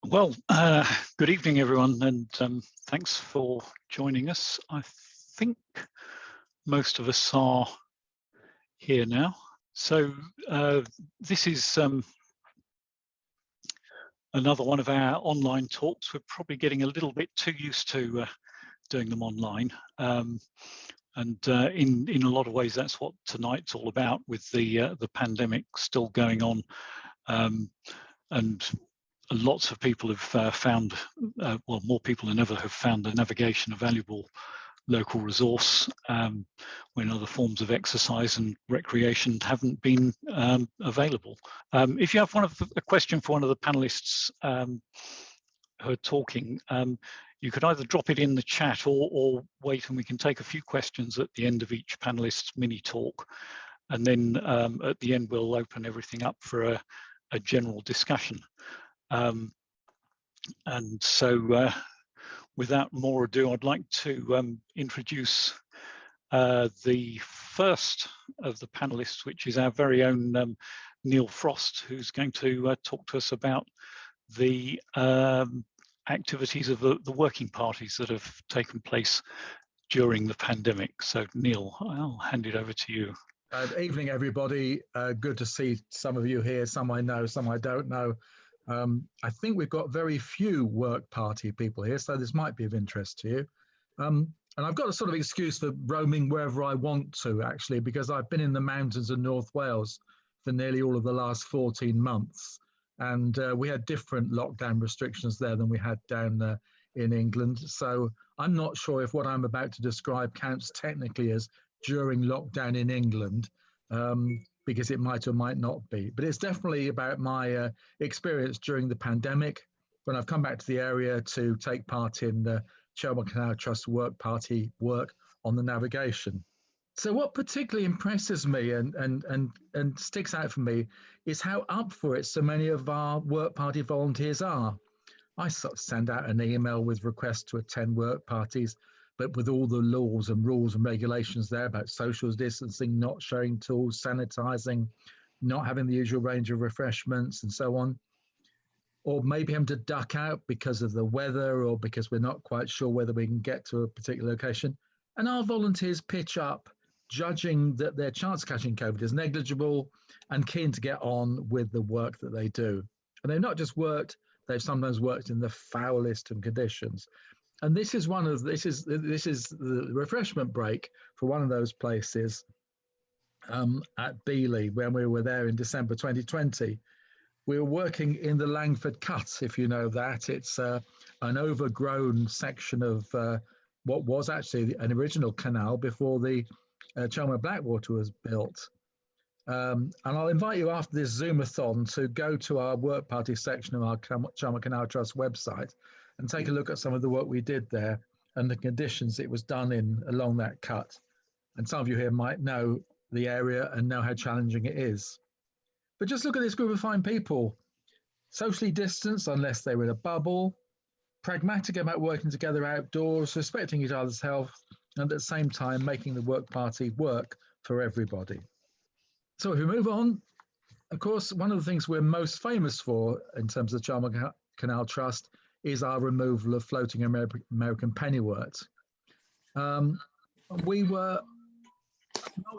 Well, good evening, everyone, and thanks for joining us. I think most of us are here now. So this is another one of our online talks. We're probably getting a little bit too used to doing them online. And in a lot of ways, that's what tonight's all about, with the pandemic still going on. And lots of people have found, well, more people than ever have found the navigation a valuable local resource when other forms of exercise and recreation haven't been available. If you have a question for one of the panelists who are talking, you could either drop it in the chat or wait, and we can take a few questions at the end of each panelist's mini talk. And then at the end, we'll open everything up for a general discussion. And so without more ado, I'd like to introduce the first of the panelists, which is our very own Neil Frost, who's going to talk to us about the activities of the working parties that have taken place during the pandemic. So Neil, I'll hand it over to you. Evening, everybody. Good to see some of you here. Some I know, some I don't know. I think we've got very few work party people here, so this might be of interest to you. And I've got a sort of excuse for roaming wherever I want to, actually, because I've been in the mountains of North Wales for nearly all of the last 14 months. And we had different lockdown restrictions there than we had down in England. So I'm not sure if what I'm about to describe counts technically as during lockdown in England. Because it might or might not be. But it's definitely about my experience during the pandemic, when I've come back to the area to take part in the Chelmsford Canal Trust Work Party work on the navigation. So what particularly impresses me and sticks out for me is how up for it so many of our work party volunteers are. I sort of send out an email with requests to attend work parties, but with all the laws and rules and regulations there about social distancing, not sharing tools, sanitizing, not having the usual range of refreshments and so on, or maybe having to duck out because of the weather or because we're not quite sure whether we can get to a particular location. And our volunteers pitch up, judging that their chance of catching COVID is negligible and keen to get on with the work that they do. And they've not just worked, they've sometimes worked in the foulest of conditions. And this is the refreshment break for one of those places at Beeley when we were there in December 2020. We were working in the Langford Cut, if you know that. It's an overgrown section of what was actually an original canal before the Chelmsford Blackwater was built. And I'll invite you after this Zoomathon to go to our work party section of our Chelmsford Canal Trust website and take a look at some of the work we did there and the conditions it was done in along that cut. And some of you here might know the area and know how challenging it is. But just look at this group of fine people, socially distanced unless they were in a bubble, pragmatic about working together outdoors, respecting each other's health, and at the same time making the work party work for everybody. So if we move on, of course, one of the things we're most famous for in terms of the Chelmsford Canal Trust is our removal of floating American pennywort. We were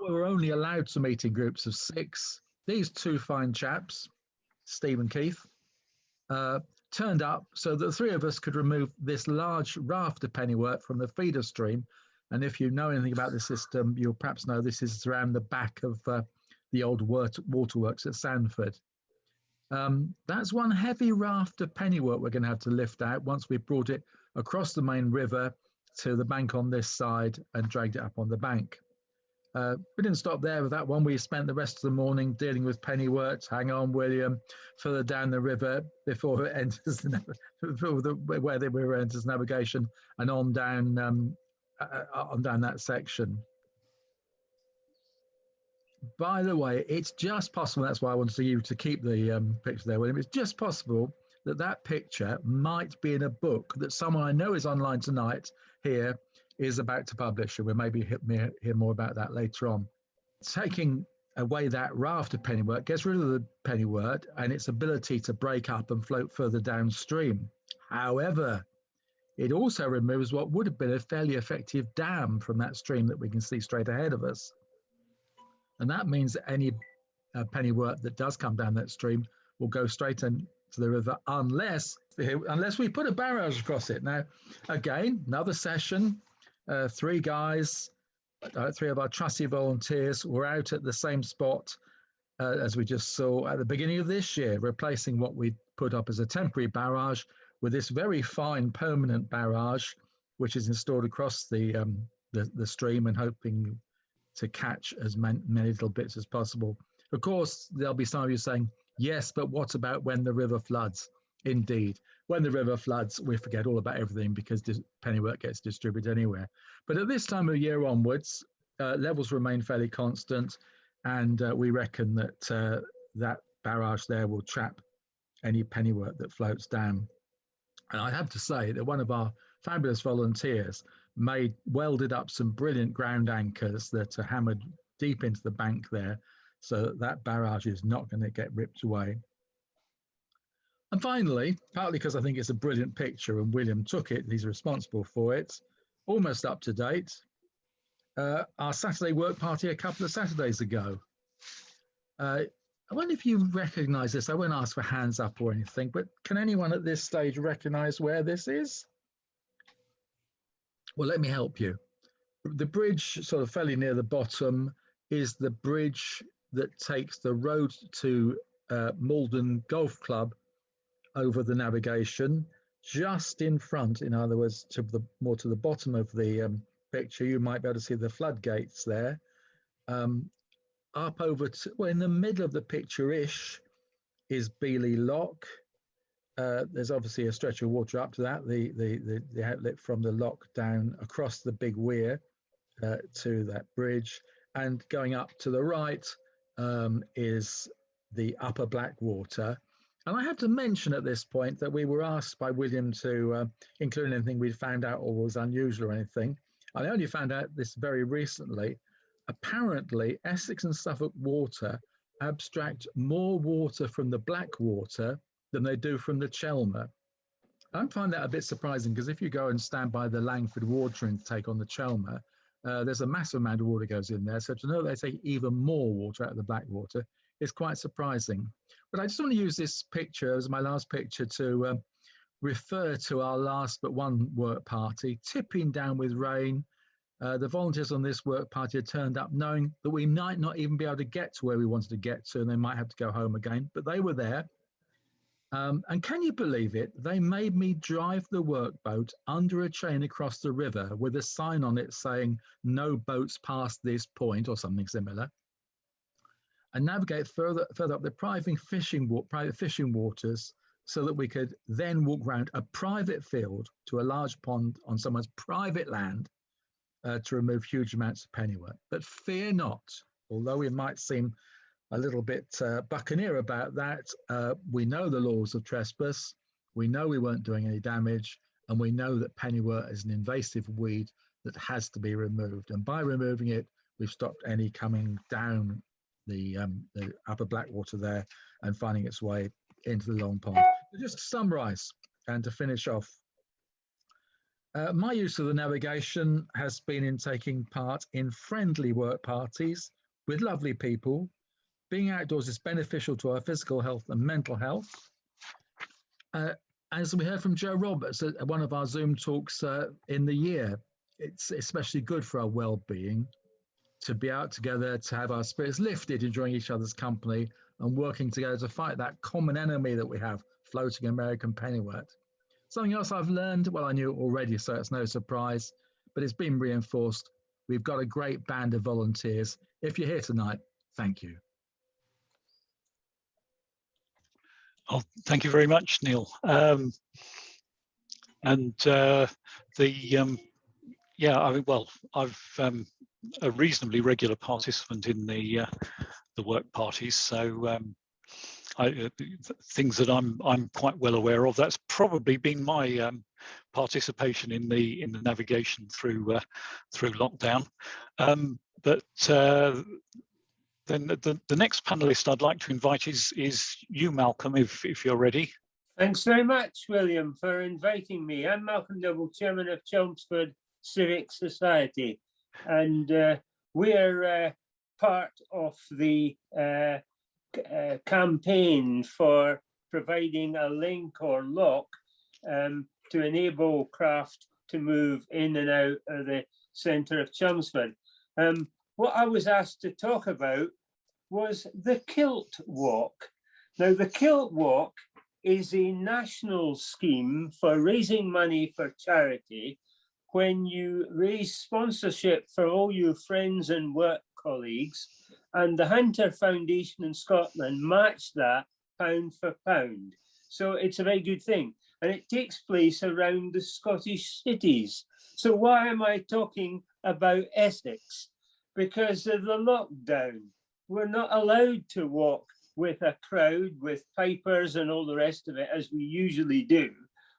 only allowed to meet in groups of 6. These two fine chaps, Steve and Keith, turned up so that the 3 of us could remove this large raft of pennywort from the feeder stream. And if you know anything about the system, you'll perhaps know this is around the back of the old waterworks at Sandford. That's one heavy raft of pennywort we're going to have to lift out once we've brought it across the main river to the bank on this side and dragged it up on the bank. We didn't stop there with that one. We spent the rest of the morning dealing with pennywort. Hang on, William, further down the river before it enters where the river enters navigation and on down that section. By the way, it's just possible, that's why I wanted you to keep the picture there, William. It's just possible that that picture might be in a book that someone I know is online tonight here is about to publish, and we'll maybe hear more about that later on. Taking away that raft of pennywort, gets rid of the pennywort and its ability to break up and float further downstream. However, it also removes what would have been a fairly effective dam from that stream that we can see straight ahead of us. And that means that any pennywort that does come down that stream will go straight into the river unless we put a barrage across it. Now, again, another session, three guys, three of our trusty volunteers were out at the same spot as we just saw at the beginning of this year, replacing what we put up as a temporary barrage with this very fine permanent barrage, which is installed across the stream and hoping to catch as many little bits as possible. Of course, there'll be some of you saying, yes, but what about when the river floods? Indeed, when the river floods, we forget all about everything because pennywort gets distributed anywhere. But at this time of year onwards, levels remain fairly constant, and we reckon that that barrage there will trap any pennywort that floats down. And I have to say that one of our fabulous volunteers welded up some brilliant ground anchors that are hammered deep into the bank there, so that barrage is not going to get ripped away. And finally, partly because I think it's a brilliant picture and William took it, he's responsible for it, almost up to date, our Saturday work party a couple of Saturdays ago. I wonder if you recognise this. I won't ask for hands up or anything, but can anyone at this stage recognise where this is? Well, let me help you. The bridge, sort of fairly near the bottom, is the bridge that takes the road to Malden Golf Club over the navigation. Just in front, in other words, more to the bottom of the picture, you might be able to see the floodgates there. Up over to, well, in the middle of the picture-ish is Beeley Lock. There's obviously a stretch of water up to that, the outlet from the lock down across the big weir to that bridge. And going up to the right is the Upper Blackwater. And I have to mention at this point that we were asked by William to include anything we'd found out or was unusual or anything. I only found out this very recently. Apparently, Essex and Suffolk water abstract more water from the Blackwater than they do from the Chelmer. I find that a bit surprising because if you go and stand by the Langford water intake on the Chelmer, there's a massive amount of water goes in there. So to know they take even more water out of the Blackwater is quite surprising. But I just want to use this picture as my last picture to refer to our last but one work party, tipping down with rain. The volunteers on this work party had turned up knowing that we might not even be able to get to where we wanted to get to, and they might have to go home again, but they were there. And can you believe it? They made me drive the workboat under a chain across the river with a sign on it saying, no boats past this point, or something similar, and navigate further up the private fishing waters so that we could then walk around a private field to a large pond on someone's private land to remove huge amounts of pennywort. But fear not, although we might seem a little bit buccaneer about that, we know the laws of trespass, we know we weren't doing any damage, and we know that pennywort is an invasive weed that has to be removed. And by removing it, we've stopped any coming down the Upper Blackwater there and finding its way into the Long Pond. So just to summarise and to finish off, my use of the navigation has been in taking part in friendly work parties with lovely people. Being outdoors is beneficial to our physical health and mental health. As we heard from Joe Roberts at one of our Zoom talks in the year, it's especially good for our well-being to be out together, to have our spirits lifted, enjoying each other's company and working together to fight that common enemy that we have, floating American pennywort. Something else I've learned, well, I knew it already, so it's no surprise, but it's been reinforced. We've got a great band of volunteers. If you're here tonight, thank you. Oh, thank you very much, Neil. Yeah, I mean, well, I've a reasonably regular participant in the work parties, so things that I'm quite well aware of. That's probably been my participation in the navigation through lockdown. But the Then the next panelist I'd like to invite is you, Malcolm, if you're ready. Thanks very much, William, for inviting me. I'm Malcolm Noble, Chairman of Chelmsford Civic Society, and we're part of the campaign for providing a link or lock to enable craft to move in and out of the centre of Chelmsford. What I was asked to talk about was the Kilt Walk. Now, the Kilt Walk is a national scheme for raising money for charity when you raise sponsorship for all your friends and work colleagues, and the Hunter Foundation in Scotland match that pound for pound. So it's a very good thing. And it takes place around the Scottish cities. So why am I talking about Essex? Because of the lockdown. We're not allowed to walk with a crowd, with pipers and all the rest of it, as we usually do.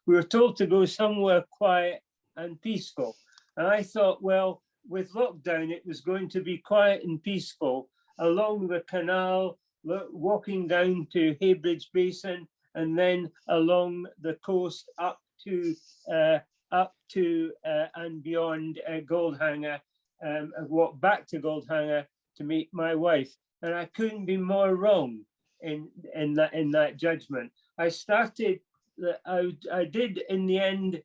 We were told to go somewhere quiet and peaceful. And I thought, well, with lockdown, it was going to be quiet and peaceful along the canal, walking down to Heybridge Basin, and then along the coast up to and beyond Goldhanger, and walk back to Goldhanger to meet my wife. And I couldn't be more wrong in that judgment. I started, I did in the end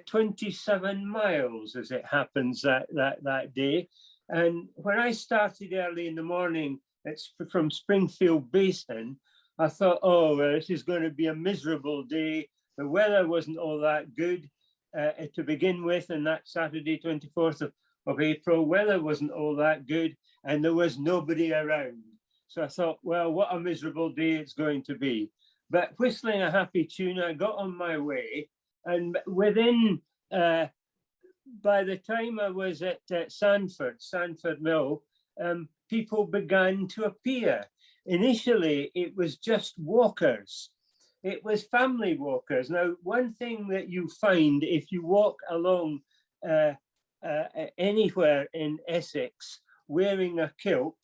27 miles, as it happens, that day. And when I started early in the morning, it's from Springfield Basin, I thought, oh, well, this is going to be a miserable day. The weather wasn't all that good to begin with, and that Saturday, 24th of April, weather wasn't all that good, and there was nobody around. So I thought, well, what a miserable day it's going to be. But whistling a happy tune, I got on my way, and within, by the time I was at Sandford Mill, people began to appear. Initially, it was just walkers. It was family walkers. Now, one thing that you find if you walk along anywhere in Essex wearing a kilt,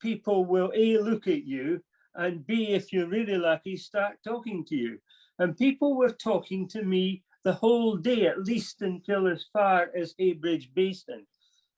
people will A, look at you, and B, if you're really lucky, start talking to you. And people were talking to me the whole day, at least until as far as Heybridge Basin.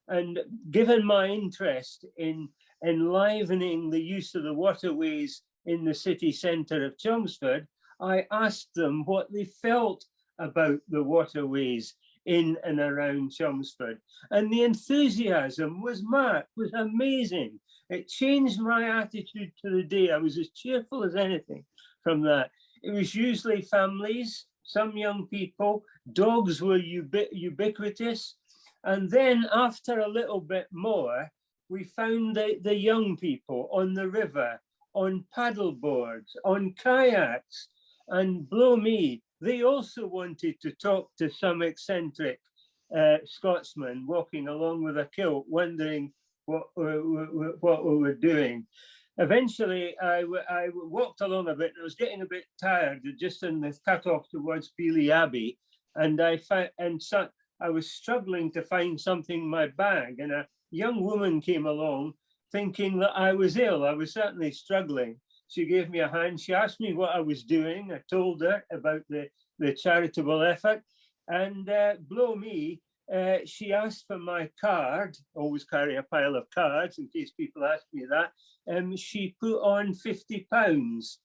And given my interest in enlivening the use of the waterways in the city centre of Chelmsford, I asked them what they felt about the waterways in and around Chelmsford. And the enthusiasm was marked, was amazing. It changed my attitude to the day. I was as cheerful as anything from that. It was usually families, some young people, dogs were ubiquitous. And then after a little bit more, we found the young people on the river, on paddle boards, on kayaks, and blow me, they also wanted to talk to some eccentric Scotsman walking along with a kilt, wondering what we were doing. Eventually, I walked along a bit, and I was getting a bit tired, just in the cut-off towards Beeley Abbey, and I was struggling to find something in my bag, and a young woman came along thinking that I was ill. I was certainly struggling. She gave me a hand. She asked me what I was doing. I told her about the charitable effort, and blow me, she asked for my card. Always carry a pile of cards in case people ask me that. She put on £50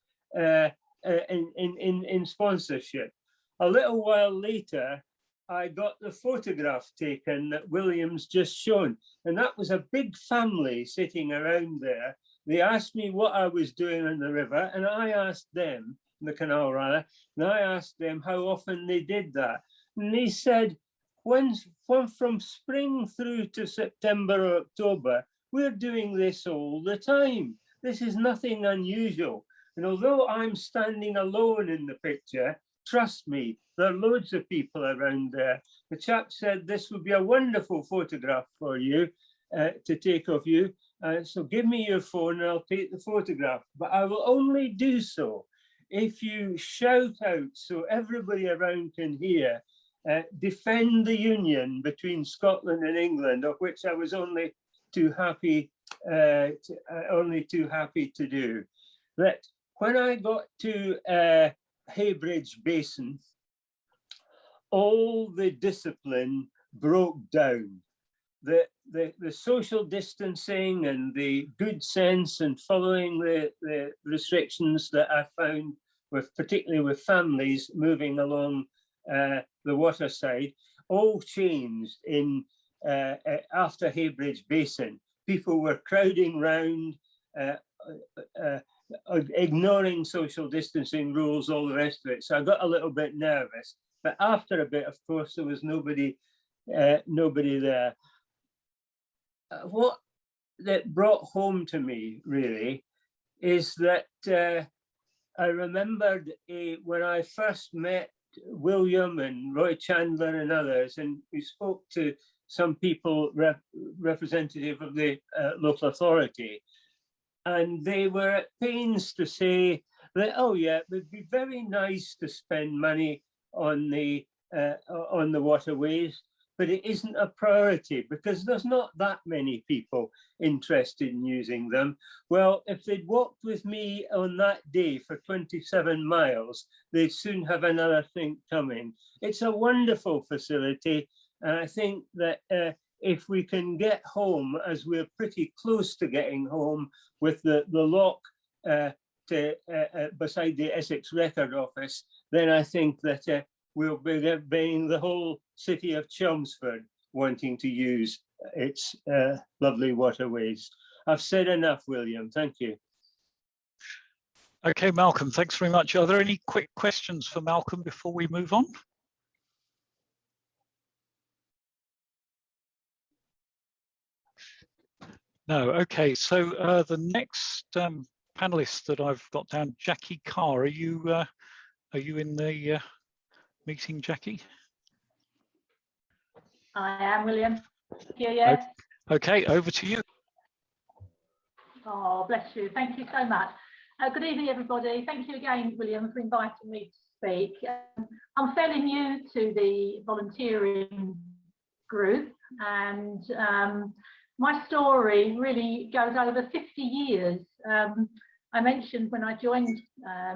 in sponsorship. A little while later, I got the photograph taken that William's just shown, and that was a big family sitting around there. They asked me what I was doing on the river, and I asked them, the canal rather, and I asked them how often they did that. And they said, when from spring through to September or October, we're doing this all the time. This is nothing unusual. And although I'm standing alone in the picture, trust me, there are loads of people around there. The chap said this would be a wonderful photograph for you to take of you. So give me your phone and I'll take the photograph. But I will only do so if you shout out so everybody around can hear, defend the union between Scotland and England, of which I was only too happy only too happy to do. That when I got to Heybridge Basin, all the discipline broke down. The social distancing and the good sense and following the restrictions that I found, particularly with families moving along the waterside, all changed after Heybridge Basin. People were crowding round, ignoring social distancing rules, all the rest of it. So I got a little bit nervous. But after a bit, of course, there was nobody there. What that brought home to me really is that I remembered when I first met William and Roy Chandler and others, and we spoke to some people representative of the local authority, and they were at pains to say that, oh yeah, it would be very nice to spend money on the waterways, but it isn't a priority because there's not that many people interested in using them. Well, if they'd walked with me on that day for 27 miles, they'd soon have another thing coming. It's a wonderful facility. And I think that if we can get home, as we're pretty close to getting home with the lock beside the Essex Record Office, then I think that we'll be getting the whole city of Chelmsford wanting to use its lovely waterways. I've said enough, William. Thank you. Okay, Malcolm, thanks very much. Are there any quick questions for Malcolm before we move on? No, okay. So the next panelist that I've got down, Jackie Carr, are you in the meeting, Jackie? I am, William. Yeah. Okay, over to you. Oh, bless you. Thank you so much. Good evening, everybody. Thank you again, William, for inviting me to speak. I'm fairly new to the volunteering group, and my story really goes over 50 years. I mentioned when I joined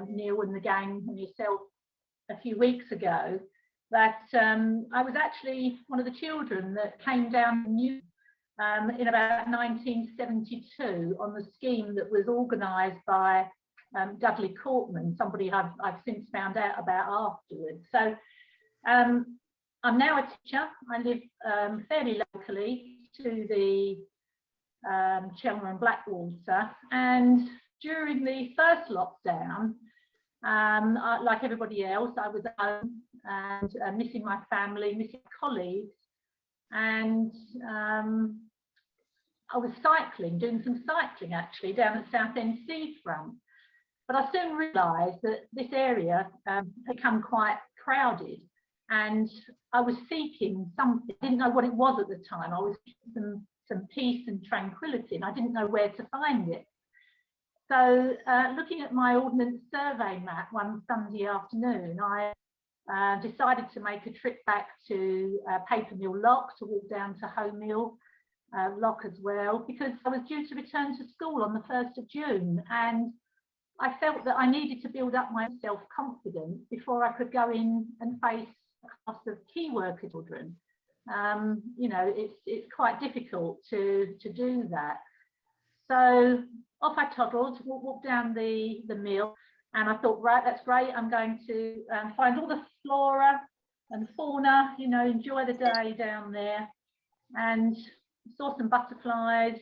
Neil and the gang and yourself a few weeks ago that I was actually one of the children that came down new in about 1972 on the scheme that was organised by Dudley Courtman, somebody I've since found out about afterwards. So I'm now a teacher. I live fairly locally to the Chelmer and Blackwater, and during the first lockdown, like everybody else, I was home and missing my family, missing colleagues, and I was cycling, doing some cycling actually down at Southend Seafront. But I soon realised that this area had become quite crowded, and I was seeking something. I didn't know what it was at the time. I was seeking some peace and tranquility, and I didn't know where to find it. So looking at my Ordnance Survey map one Sunday afternoon, I decided to make a trip back to Paper Mill Lock, to walk down to Hoe Mill Lock as well, because I was due to return to school on the 1st of June, and I felt that I needed to build up my self-confidence before I could go in and face a class of key worker children. You know, it's quite difficult to do that. So off I toddled, walked down the mill, and I thought, right, that's great. I'm going to find all the flora and fauna, you know, enjoy the day down there, and saw some butterflies,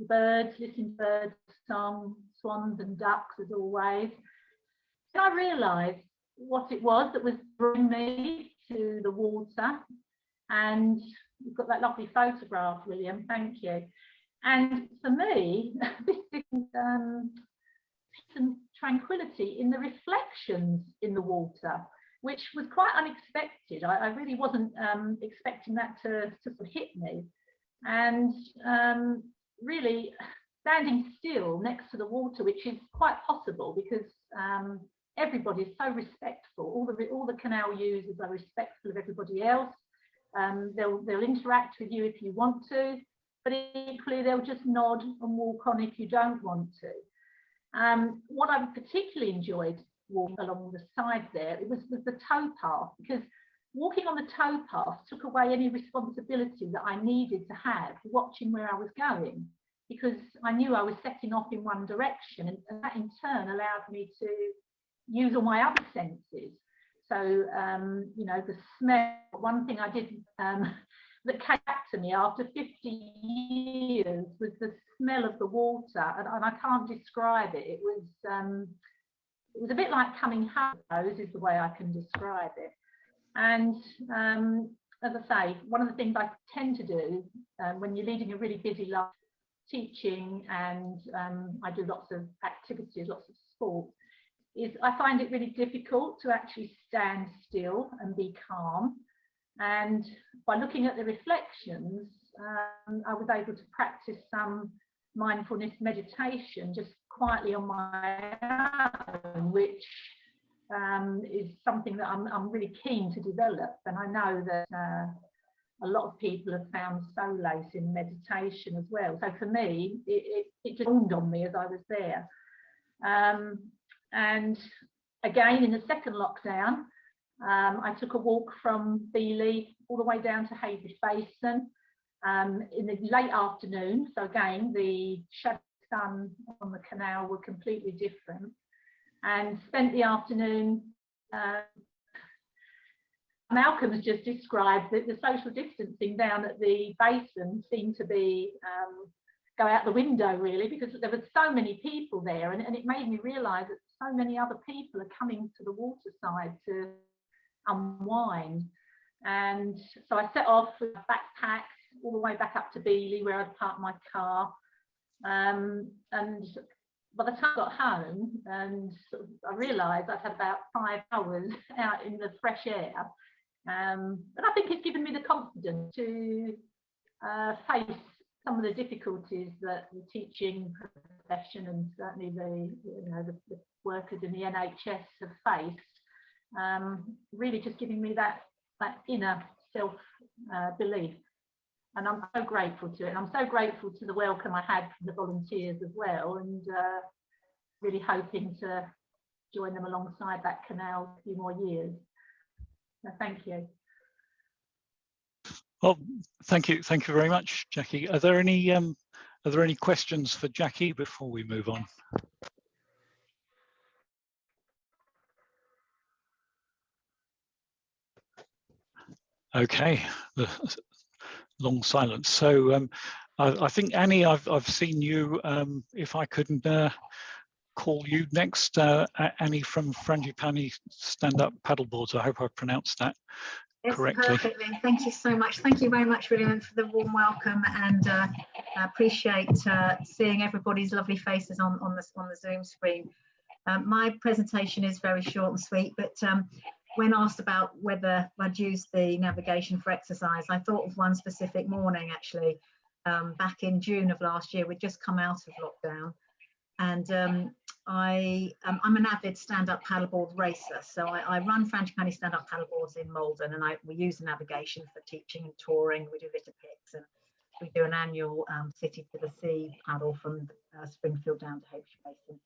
birds, listened to bird song, swans and ducks as always. And I realised what it was that was bringing me to the water, and you've got that lovely photograph, William, thank you. And for me, this is some tranquility in the reflections in the water, which was quite unexpected. I really wasn't expecting that to sort of hit me. And really standing still next to the water, which is quite possible because everybody is so respectful. All the canal users are respectful of everybody else. They'll interact with you if you want to. but equally they'll just nod and walk on if you don't want to. What I particularly enjoyed walking along the side there, it was the towpath, because walking on the towpath took away any responsibility that I needed to have watching where I was going, because I knew I was setting off in one direction, and that in turn allowed me to use all my other senses. So, you know, the smell, one thing I did that came back to me after 50 years was the smell of the water, and I can't describe it. It was a bit like coming home, is the way I can describe it. And as I say, one of the things I tend to do when you're leading a really busy life, teaching, and I do lots of activities, lots of sport, is I find it really difficult to actually stand still and be calm. And by looking at the reflections, I was able to practice some mindfulness meditation just quietly on my own, which is something that I'm really keen to develop. And I know that a lot of people have found solace in meditation as well. So for me, it just dawned on me as I was there. And again, in the second lockdown, I took a walk from Beeley all the way down to Heybridge Basin in the late afternoon. So again, the shadow sun on the canal were completely different, and spent the afternoon. Malcolm has just described that the social distancing down at the basin seemed to be go out the window, really, because there were so many people there, and it made me realise that so many other people are coming to the waterside to unwind. And so I set off with a backpack all the way back up to Beeley, where I'd parked my car. And by the time I got home, and I realised I'd had about 5 hours out in the fresh air. But I think it's given me the confidence to face some of the difficulties that the teaching profession and certainly the workers in the NHS have faced. Really just giving me that inner self-belief. And I'm so grateful to it. And I'm so grateful to the welcome I had from the volunteers as well, and really hoping to join them alongside that canal a few more years. So thank you. Well, thank you very much, Jackie. Are there any questions for Jackie before we move on? Okay, the long silence. So I think Annie, I've seen you. If I couldn't call you next, Annie from Frangipani Stand Up Paddleboards. I hope I pronounced that correctly. Perfectly. Thank you so much. Thank you very much, William, for the warm welcome, and I appreciate seeing everybody's lovely faces on the Zoom screen. My presentation is very short and sweet, but when asked about whether I'd use the navigation for exercise, I thought of one specific morning, actually, back in June of last year. We'd just come out of lockdown, and I'm an avid stand-up paddleboard racer. So I run Frangipani stand-up paddleboards in Malden, and we use the navigation for teaching and touring. We do Vitapics, and we do an annual City to the Sea paddle from Springfield down to Heybridge Basin.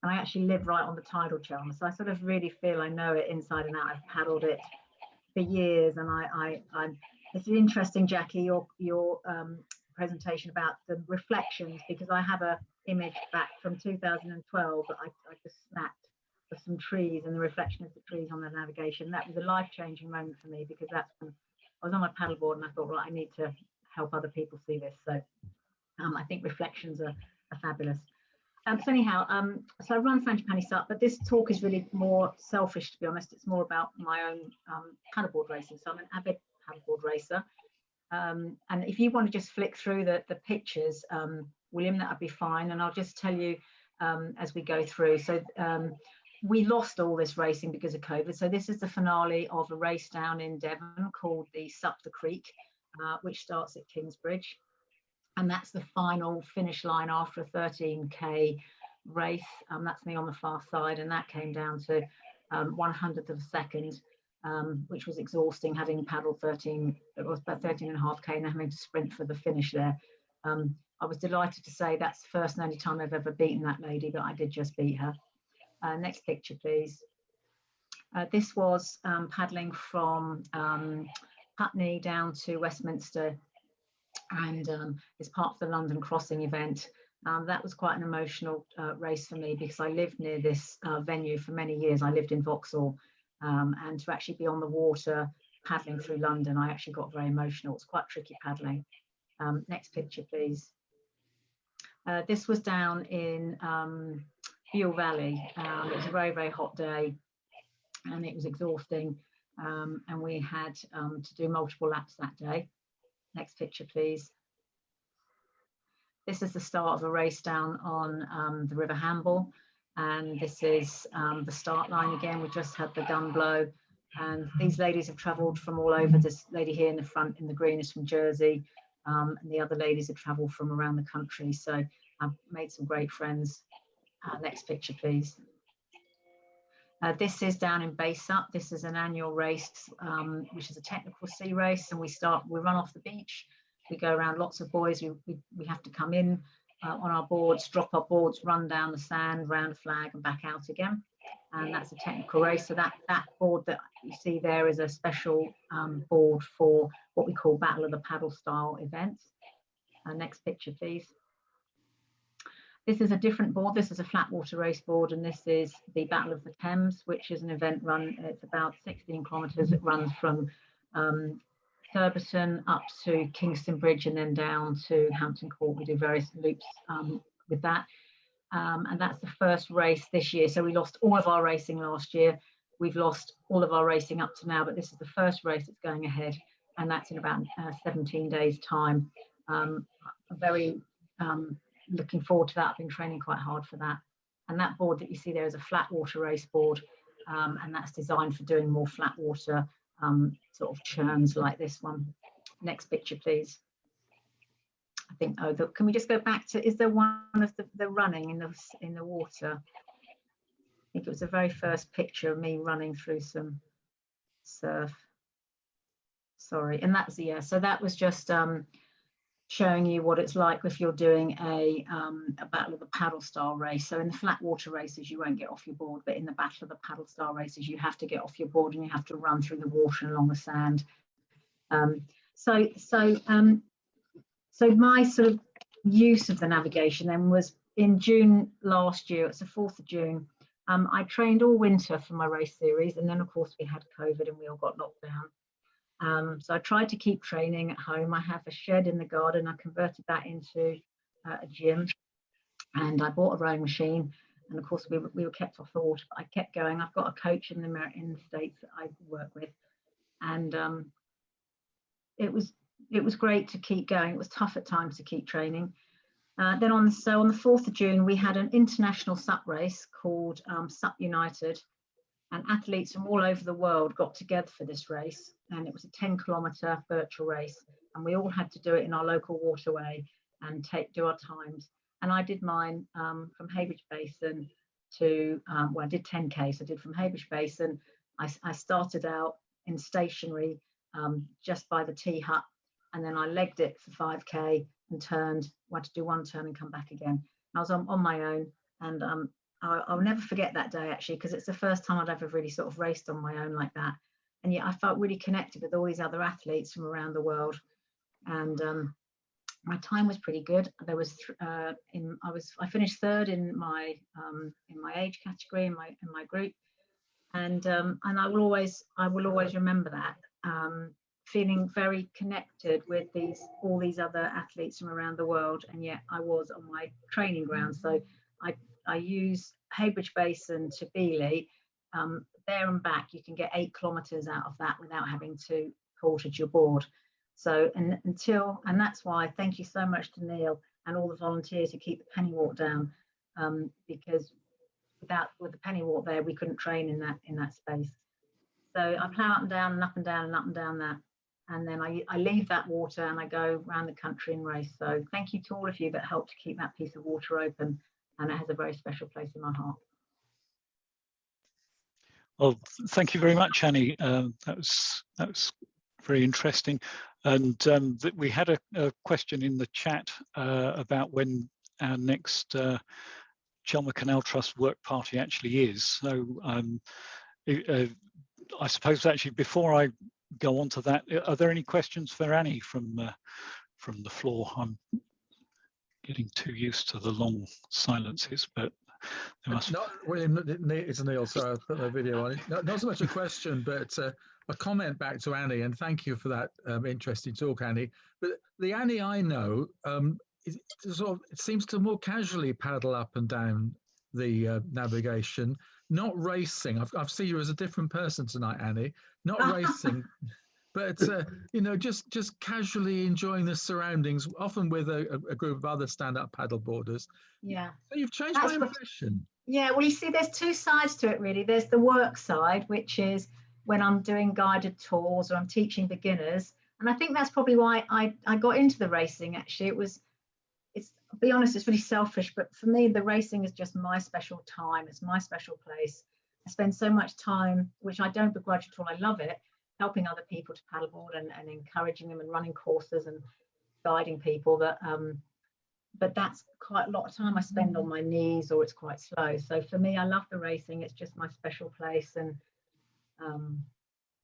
And I actually live right on the tidal channel, so I sort of really feel I know it inside and out. I've paddled it for years, and it's interesting, Jackie, your presentation about the reflections, because I have a image back from 2012 that I just snapped of some trees and the reflection of the trees on the navigation. That was a life-changing moment for me, because that's when I was on my paddleboard and I thought, right, I need to help other people see this. So I think reflections are fabulous. So anyhow, so I run Frangipani Sup, but this talk is really more selfish, to be honest. It's more about my own paddleboard racing. So I'm an avid paddleboard racer. And if you want to just flick through the pictures, William, that would be fine. And I'll just tell you as we go through. So we lost all this racing because of COVID. So this is the finale of a race down in Devon called the Sup the Creek, which starts at Kingsbridge. And that's the final finish line after a 13K race. That's me on the far side. And that came down to 100th of a second, which was exhausting, having paddled 13, it was about 13.5K, and having to sprint for the finish there. I was delighted to say that's the first and only time I've ever beaten that lady, but I did just beat her. Next picture, please. This was paddling from Putney down to Westminster, and it's part of the London Crossing event. That was quite an emotional race for me because I lived near this venue for many years. I lived in Vauxhall, and to actually be on the water paddling through London, I actually got very emotional. It's quite tricky paddling. Next picture, please. This was down in Buell Valley. It was a very, very hot day and it was exhausting, and we had to do multiple laps that day. Next picture, please. This is the start of a race down on the River Hamble, and this is the start line again. We just had the gun blow, and these ladies have travelled from all over. This lady here in the front in the green is from Jersey, and the other ladies have travelled from around the country. So I've made some great friends. Next picture, please. This is down in Baysut. This is an annual race, which is a technical sea race, and we run off the beach. We go around, lots of boys. We have to come in on our boards, drop our boards, run down the sand, round a flag, and back out again. And that's a technical race. So that board that you see there is a special board for what we call Battle of the Paddle style events. Next picture, please. This is a different board. This is a flat water race board, and this is the Battle of the Thames, which is an event run. It's about 16 kilometres. It runs from Surbiton up to Kingston Bridge and then down to Hampton Court. We do various loops with that. And that's the first race this year. So we lost all of our racing last year. We've lost all of our racing up to now, but this is the first race that's going ahead, and that's in about 17 days' time. I'm very looking forward to that. I've been training quite hard for that. And that board that you see there is a flat water race board, and that's designed for doing more flat water sort of churns like this one. Next picture, please. I think, can we just go back to, is there one of the running in the water? I think it was the very first picture of me running through some surf. Sorry, and that's, yeah, so that was just showing you what it's like if you're doing a Battle of the Paddle style race. So in the flat water races, you won't get off your board, but in the Battle of the Paddle style races, you have to get off your board and you have to run through the water and along the sand. So my sort of use of the navigation then was in June last year. It's the 4th of June. I trained all winter for my race series, and then of course we had COVID and we all got locked down. So I tried to keep training at home. I have a shed in the garden. I converted that into a gym, and I bought a rowing machine. And of course, we were kept off the water, but I kept going. I've got a coach in the States that I work with, and it was great to keep going. It was tough at times to keep training. Then on the 4th of June, we had an international SUP race called SUP United. And athletes from all over the world got together for this race, and it was a 10-kilometre virtual race, and we all had to do it in our local waterway and do our times. And I did mine from Heybridge Basin to well, I did 10K. So I did from Heybridge Basin. I started out in stationary just by the tea hut, and then I legged it for 5K and turned. I had to do one turn and come back again. I was on my own, and I'll never forget that day, actually, because it's the first time I'd ever really sort of raced on my own like that. And yet I felt really connected with all these other athletes from around the world. And my time was pretty good. There was I finished 3rd in my age category in my group, and I will always remember that, feeling very connected with all these other athletes from around the world. And yet I was on my training ground. So I use Heybridge Basin to Beeley, there and back. You can get 8 kilometres out of that without having to portage your board. So and that's why thank you so much to Neil and all the volunteers who keep the penny walk down, because with the penny walk there, we couldn't train in that space. So I plough up and down and up and down and up and down that, and then I leave that water and I go around the country and race. So thank you to all of you that helped to keep that piece of water open, and it has a very special place in my heart. Well, thank you very much, Annie. That was very interesting. And we had a question in the chat about when our next Chelmer Canal Trust work party actually is. So I suppose actually before I go on to that, are there any questions for Annie from the floor? I'm getting too used to the long silences, but there must. Not William, it's Neil. Sorry, I put my video on. Not so much a question, but a comment back to Annie, and thank you for that interesting talk, Annie. But the Annie I know, it seems to more casually paddle up and down the navigation, not racing. I've seen you as a different person tonight, Annie. Not racing, but just casually enjoying the surroundings, often with a group of other stand-up paddleboarders. Yeah. So you've changed my impression. Yeah, well, you see, there's two sides to it, really. There's the work side, which is when I'm doing guided tours or I'm teaching beginners. And I think that's probably why I got into the racing, actually. I'll be honest, it's really selfish, but for me, the racing is just my special time. It's my special place. I spend so much time, which I don't begrudge at all. I love it, helping other people to paddleboard and encouraging them and running courses and guiding people. But that's quite a lot of time I spend on my knees, or it's quite slow. So for me, I love the racing. It's just my special place. And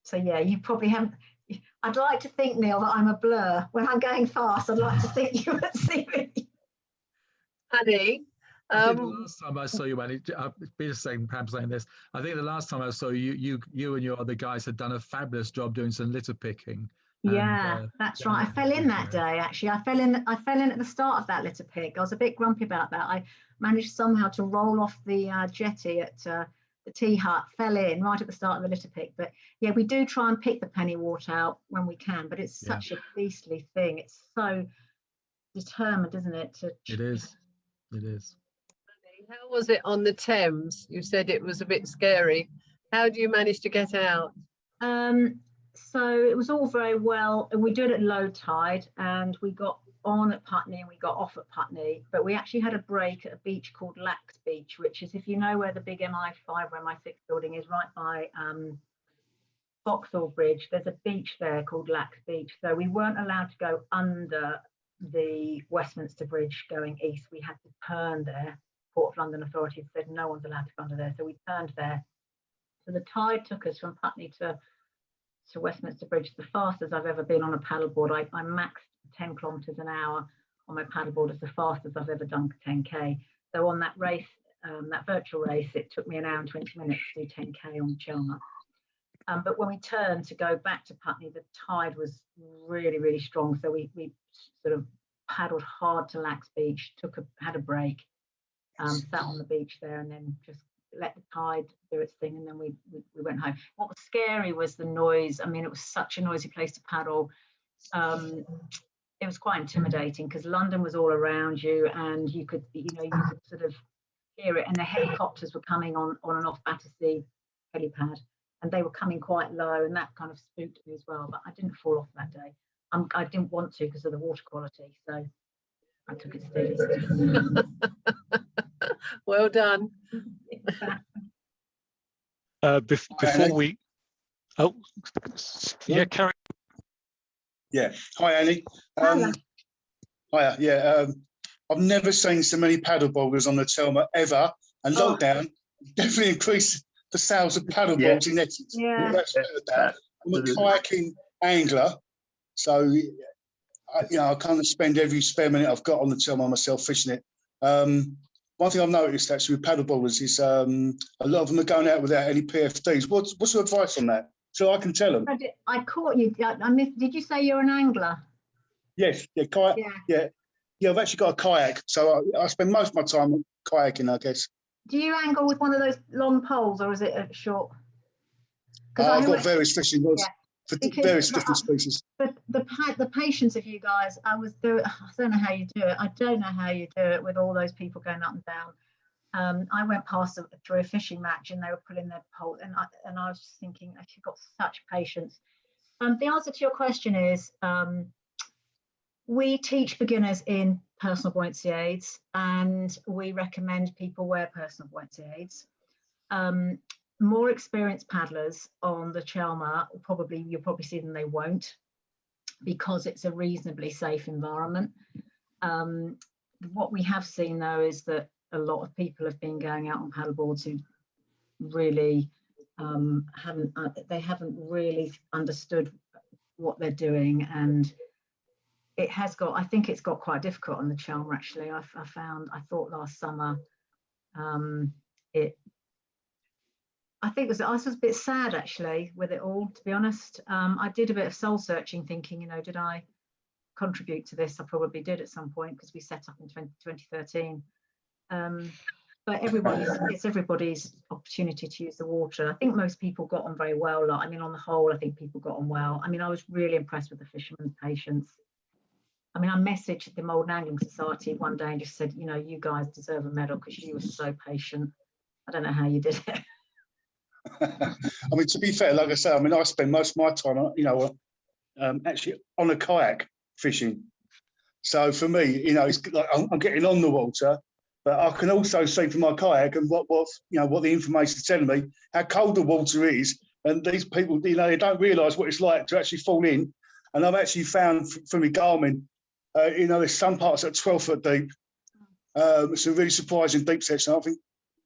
so, yeah, you probably haven't. I'd like to think, Neil, that I'm a blur. When I'm going fast, I'd like to think you would see me. Annie, I think the last time I saw you, Annie, Peter saying, Pam saying this, I think the last time I saw you and your other guys had done a fabulous job doing some litter picking. Yeah, that's right. I fell in that day, actually. I fell in at the start of that litter pick. I was a bit grumpy about that. I managed somehow to roll off the jetty at the tea hut, fell in right at the start of the litter pick. But yeah, we do try and pick the pennywort out when we can, but it's such a beastly thing. It's so determined, isn't it? It is. It is. how was it on the Thames? You said it was a bit scary. How do you manage to get out? So it was all very well, and we did it at low tide, and we got on at Putney and we got off at Putney, but we actually had a break at a beach called Lax Beach, which is, if you know where the big MI5 or MI6 building is, right by Vauxhall Bridge, there's a beach there called Lax Beach. So we weren't allowed to go under the Westminster Bridge going east. We had to turn there. Port of London authorities said no one's allowed to go under there, so we turned there. So the tide took us from Putney to Westminster Bridge, the fastest I've ever been on a paddleboard. I maxed 10 kilometers an hour on my paddleboard. It's the fastest I've ever done 10K. So on that race, that virtual race, it took me an hour and 20 minutes to do 10K on Chelmer. But when we turned to go back to Putney, the tide was really, really strong. So we sort of paddled hard to Lax Beach, had a break, sat on the beach there, and then just let the tide do its thing, and then we went home. What was scary was the noise. I mean, it was such a noisy place to paddle. It was quite intimidating because London was all around you, and you could sort of hear it. And the helicopters were coming on and off Battersea helipad, and they were coming quite low, and that kind of spooked me as well. But I didn't fall off that day. I didn't want to because of the water quality, so I took it steady. Well done. Before we, Carrie. Yeah, hi Annie. Hiya. Yeah, I've never seen so many paddleboarders on the Chelmer ever, and lockdown definitely increased the sales of paddleboards in Essex. Yeah. I'm a kayaking angler, so I kind of spend every spare minute I've got on the Chelmer myself fishing it. One thing I've noticed actually with paddleboarders is a lot of them are going out without any PFDs. What's your advice on that? So I can tell them. I caught you. I missed. Did you say you're an angler? Yes, kayak. Yeah. I've actually got a kayak, so I spend most of my time kayaking, I guess. Do you angle with one of those long poles, or is it a short? I've got various fishing rods for various different species. But the patience of you guys, I don't know how you do it. I don't know how you do it with all those people going up and down. I went past through a fishing match, and they were pulling their pole, and I was just thinking, you've got such patience. The answer to your question is, we teach beginners in personal buoyancy aids, and we recommend people wear personal buoyancy aids. More experienced paddlers on the Chelmer, you'll probably see them, they won't. because it's a reasonably safe environment. What we have seen though is that a lot of people have been going out on paddleboards who really haven't really understood what they're doing, and I think it's got quite difficult on the Chelmer actually. I thought last summer I was a bit sad actually with it all, to be honest. I did a bit of soul searching, thinking, you know, did I contribute to this? I probably did at some point, because we set up in 2013. But it's everybody's opportunity to use the water. I think most people got on very well. I mean, on the whole, I think people got on well. I mean, I was really impressed with the fishermen's patience. I mean, I messaged the Malden Angling Society one day and just said, you know, you guys deserve a medal because you were so patient. I don't know how you did it. I mean, to be fair, like I say, I mean, I spend most of my time, you know, actually on a kayak fishing. So for me, you know, it's like I'm getting on the water, but I can also see from my kayak and what the information is telling me how cold the water is, and these people, you know, they don't realise what it's like to actually fall in. And I've actually found from my Garmin, you know, there's some parts that are 12 foot deep. It's a really surprising deep section. I think,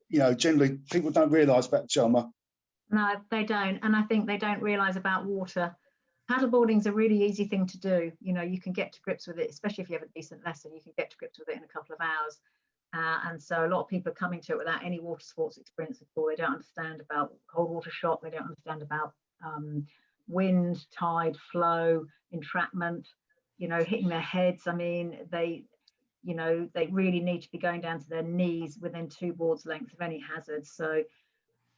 you know, generally people don't realise about the Chelmer. No, they don't, and I think they don't realise about water. Paddleboarding is a really easy thing to do. You know, you can get to grips with it, especially if you have a decent lesson. You can get to grips with it in a couple of hours. And so a lot of people are coming to it without any water sports experience at all. They don't understand about cold water shock. They don't understand about wind, tide, flow, entrapment, you know, hitting their heads. I mean, they really need to be going down to their knees within 2 boards length of any hazards. So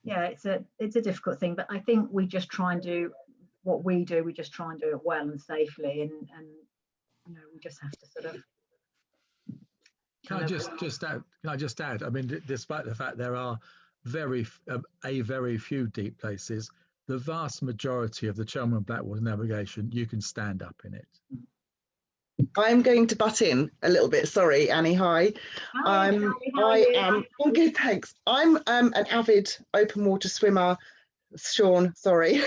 yeah, it's a difficult thing, but I think we just try and do what we do. We just try and do it well and safely, and you know, we just have to sort of. Can I just add? I mean, despite the fact there are very few deep places, the vast majority of the Chelmer and Blackwater navigation, you can stand up in it. I'm going to butt in a little bit. Sorry, Annie. Hi. Hi, I am. Oh, good. Thanks. I'm an avid open water swimmer. Sean, sorry.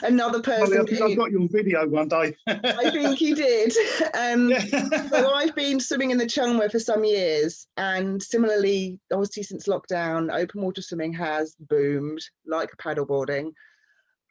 Another person. I think I got you on video one day. I think you did. So I've been swimming in the Chelmer for some years, and similarly, obviously since lockdown, open water swimming has boomed like paddleboarding.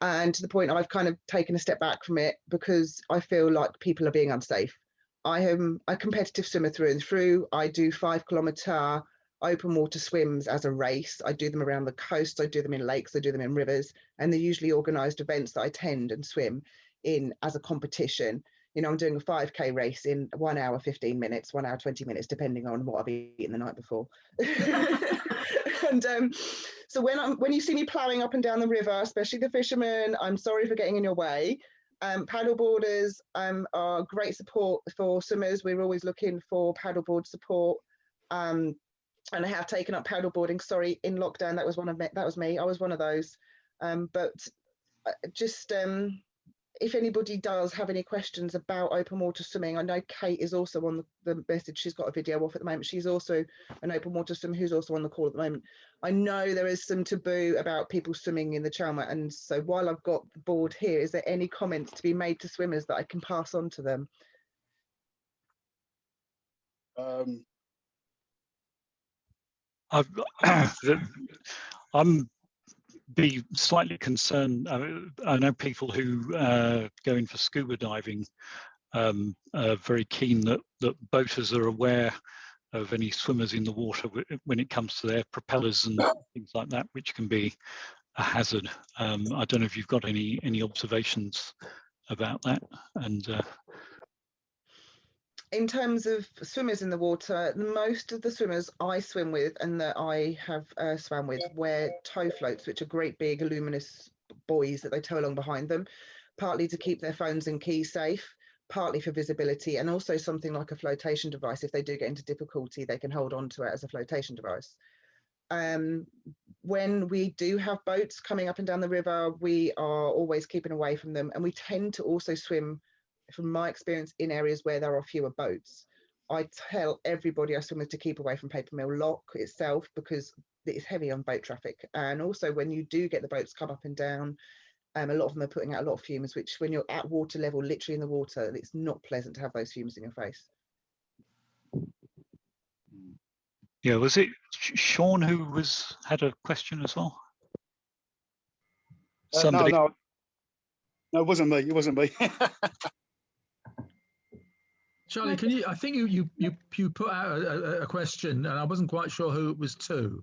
And to the point I've kind of taken a step back from it because I feel like people are being unsafe. I am a competitive swimmer through and through. I do 5-kilometre open water swims as a race. I do them around the coast, I do them in lakes, I do them in rivers, and they're usually organised events that I attend and swim in as a competition. You know, I'm doing a 5K race in 1 hour 15 minutes, 1 hour 20 minutes, depending on what I've eaten the night before. And so when you see me ploughing up and down the river, especially the fishermen, I'm sorry for getting in your way. Paddleboarders are great support for swimmers. We're always looking for paddleboard support. And I have taken up paddleboarding. Sorry, in lockdown, that was me. I was one of those. But just if anybody does have any questions about open water swimming, I know Kate is also on the message. She's got a video off at the moment. She's also an open water swimmer who's also on the call at the moment. I know there is some taboo about people swimming in the Chelmer. And so while I've got the board here, is there any comments to be made to swimmers that I can pass on to them? I'm be slightly concerned. I know people who go in for scuba diving are very keen that boaters are aware of any swimmers in the water when it comes to their propellers and things like that, which can be a hazard. I don't know if you've got any observations about that. And in terms of swimmers in the water, most of the swimmers I swim with and that I have swam with wear tow floats, which are great big luminous buoys that they tow along behind them, partly to keep their phones and keys safe, partly for visibility, and also something like a flotation device. If they do get into difficulty, they can hold on to it as a flotation device. When we do have boats coming up and down the river, we are always keeping away from them, and we tend to also swim, from my experience, in areas where there are fewer boats. I tell everybody I swim with to keep away from Paper Mill Lock itself because it's heavy on boat traffic. And also when you do get the boats come up and down, A lot of them are putting out a lot of fumes, which when you're at water level, literally in the water, it's not pleasant to have those fumes in your face. Yeah, was it Sean who had a question as well? Somebody. No, it wasn't me. It wasn't me. Charlie, can you? I think you put out a question, and I wasn't quite sure who it was to.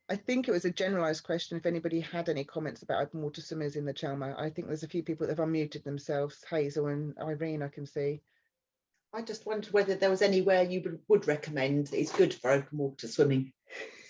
I think it was a generalised question. If anybody had any comments about open water swimmers in the Chelmer, I think there's a few people that have unmuted themselves. Hazel and Irene, I can see. I just wondered whether there was anywhere you would recommend that is good for open water swimming.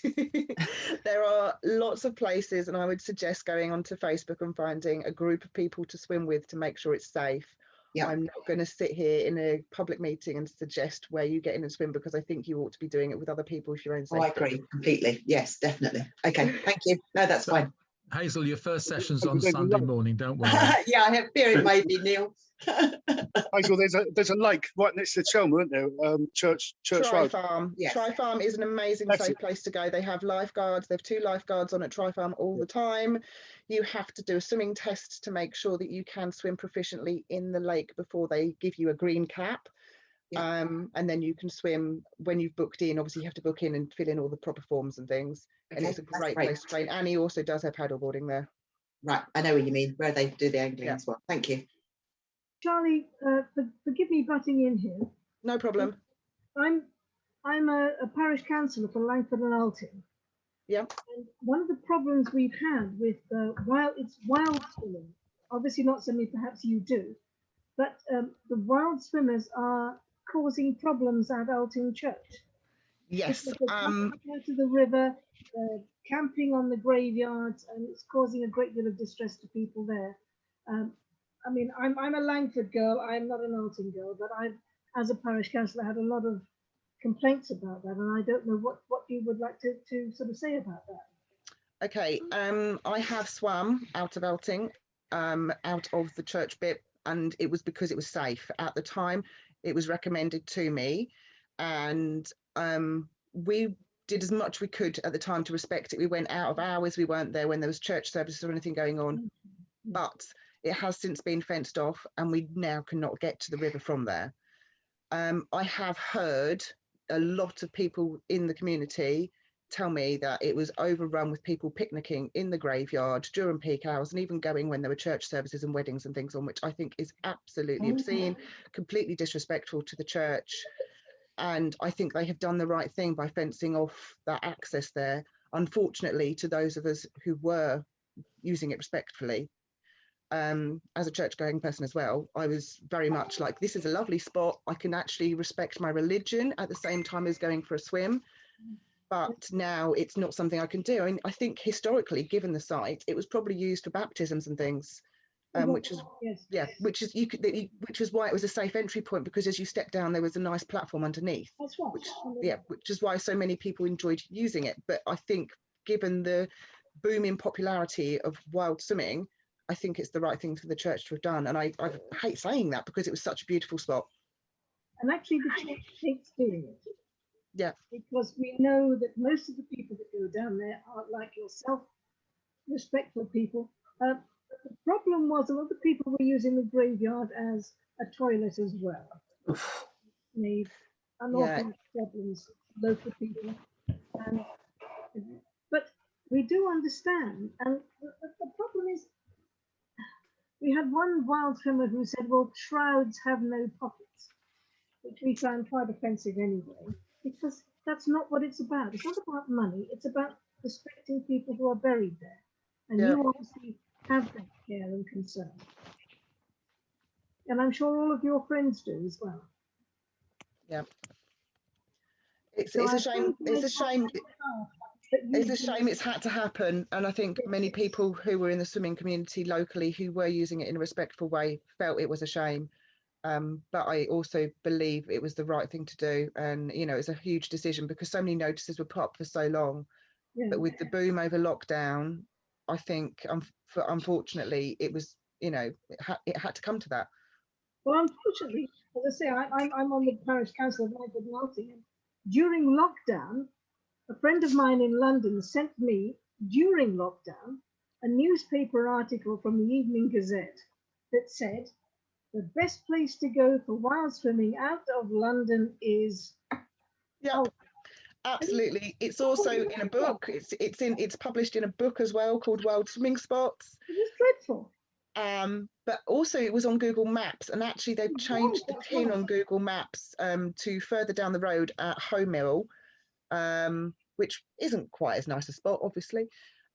There are lots of places, and I would suggest going onto Facebook and finding a group of people to swim with to make sure it's safe. Yeah. I'm not going to sit here in a public meeting and suggest where you get in and swim, because I think you ought to be doing it with other people for your own safety. I agree completely. Yes, definitely. Okay, thank you. No, that's fine. Hazel, your first session's on Sunday morning, don't worry. Yeah, I have fear it may be, Neil. Hazel, there's a lake right next to Chelmer, isn't there? Church Road. Tri-Farm. Yes. Tri-Farm is an amazing safe place to go. They have lifeguards. They have 2 lifeguards on at Tri-Farm all the time. You have to do a swimming test to make sure that you can swim proficiently in the lake before they give you a green cap. Yeah. And then you can swim when you've booked in. Obviously, you have to book in and fill in all the proper forms and things. Okay, and it's a great place to train. Annie also does her paddleboarding there. Right, I know what you mean, where they do the angling as well. Thank you. Charlie, forgive me butting in here. No problem. I'm a parish councillor for Langford and Alton. Yeah. And one of the problems we've had with wild swimming, obviously not something perhaps you do, but the wild swimmers are causing problems at Alton Church. Yes. Out to the river, camping on the graveyards, and it's causing a great deal of distress to people there. I mean, I'm a Langford girl. I'm not an Alton girl, but I've, as a parish councillor, had a lot of complaints about that, and I don't know what you would like to sort of say about that. Okay. I have swum out of Alton, out of the church bit, and it was because it was safe at the time. It was recommended to me, and we did as much we could at the time to respect it. We went out of hours. We weren't there when there was church services or anything going on, but it has since been fenced off, and we now cannot get to the river from there. I have heard a lot of people in the community tell me that it was overrun with people picnicking in the graveyard during peak hours, and even going when there were church services and weddings and things on, which I think is absolutely obscene, completely disrespectful to the church. And I think they have done the right thing by fencing off that access there. Unfortunately, to those of us who were using it respectfully, as a church-going person as well, I was very much like, this is a lovely spot. I can actually respect my religion at the same time as going for a swim. But now it's not something I can do. I mean, I think historically, given the site, it was probably used for baptisms and things, which is which is why it was a safe entry point, because as you step down, there was a nice platform underneath. That's right. Which is why so many people enjoyed using it. But I think, given the booming popularity of wild swimming, I think it's the right thing for the church to have done. And I hate saying that, because it was such a beautiful spot. And actually, the church hates doing it. Yeah. Because we know that most of the people that go down there are, like yourself, respectful people. The problem was a lot of people were using the graveyard as a toilet as well. Made an awful lot of problems, local people. But we do understand. And the problem is, we had one wild swimmer who said, well, shrouds have no pockets, which we found quite offensive anyway, because that's not what it's about. It's not about money. It's about respecting people who are buried there. And you obviously have that care and concern. And I'm sure all of your friends do as well. Yeah. It's a shame. It's a shame. It's a shame it's had to happen. And I think many people who were in the swimming community locally who were using it in a respectful way felt it was a shame. But I also believe it was the right thing to do. And, you know, it's a huge decision, because so many notices were put up for so long. Yeah. But with the boom over lockdown, I think, unfortunately, it was, you know, it had to come to that. Well, unfortunately, as I say, I'm on the parish council of Langford and Alton. During lockdown, a friend of mine in London sent me, during lockdown, a newspaper article from the Evening Gazette that said the best place to go for wild swimming out of London is. Yeah, oh, absolutely. It's also in a book. It's published in a book as well called Wild Swimming Spots. It was dreadful. But also it was on Google Maps, and actually they've changed the pin on Google Maps to further down the road at Hoe Mill, which isn't quite as nice a spot, obviously.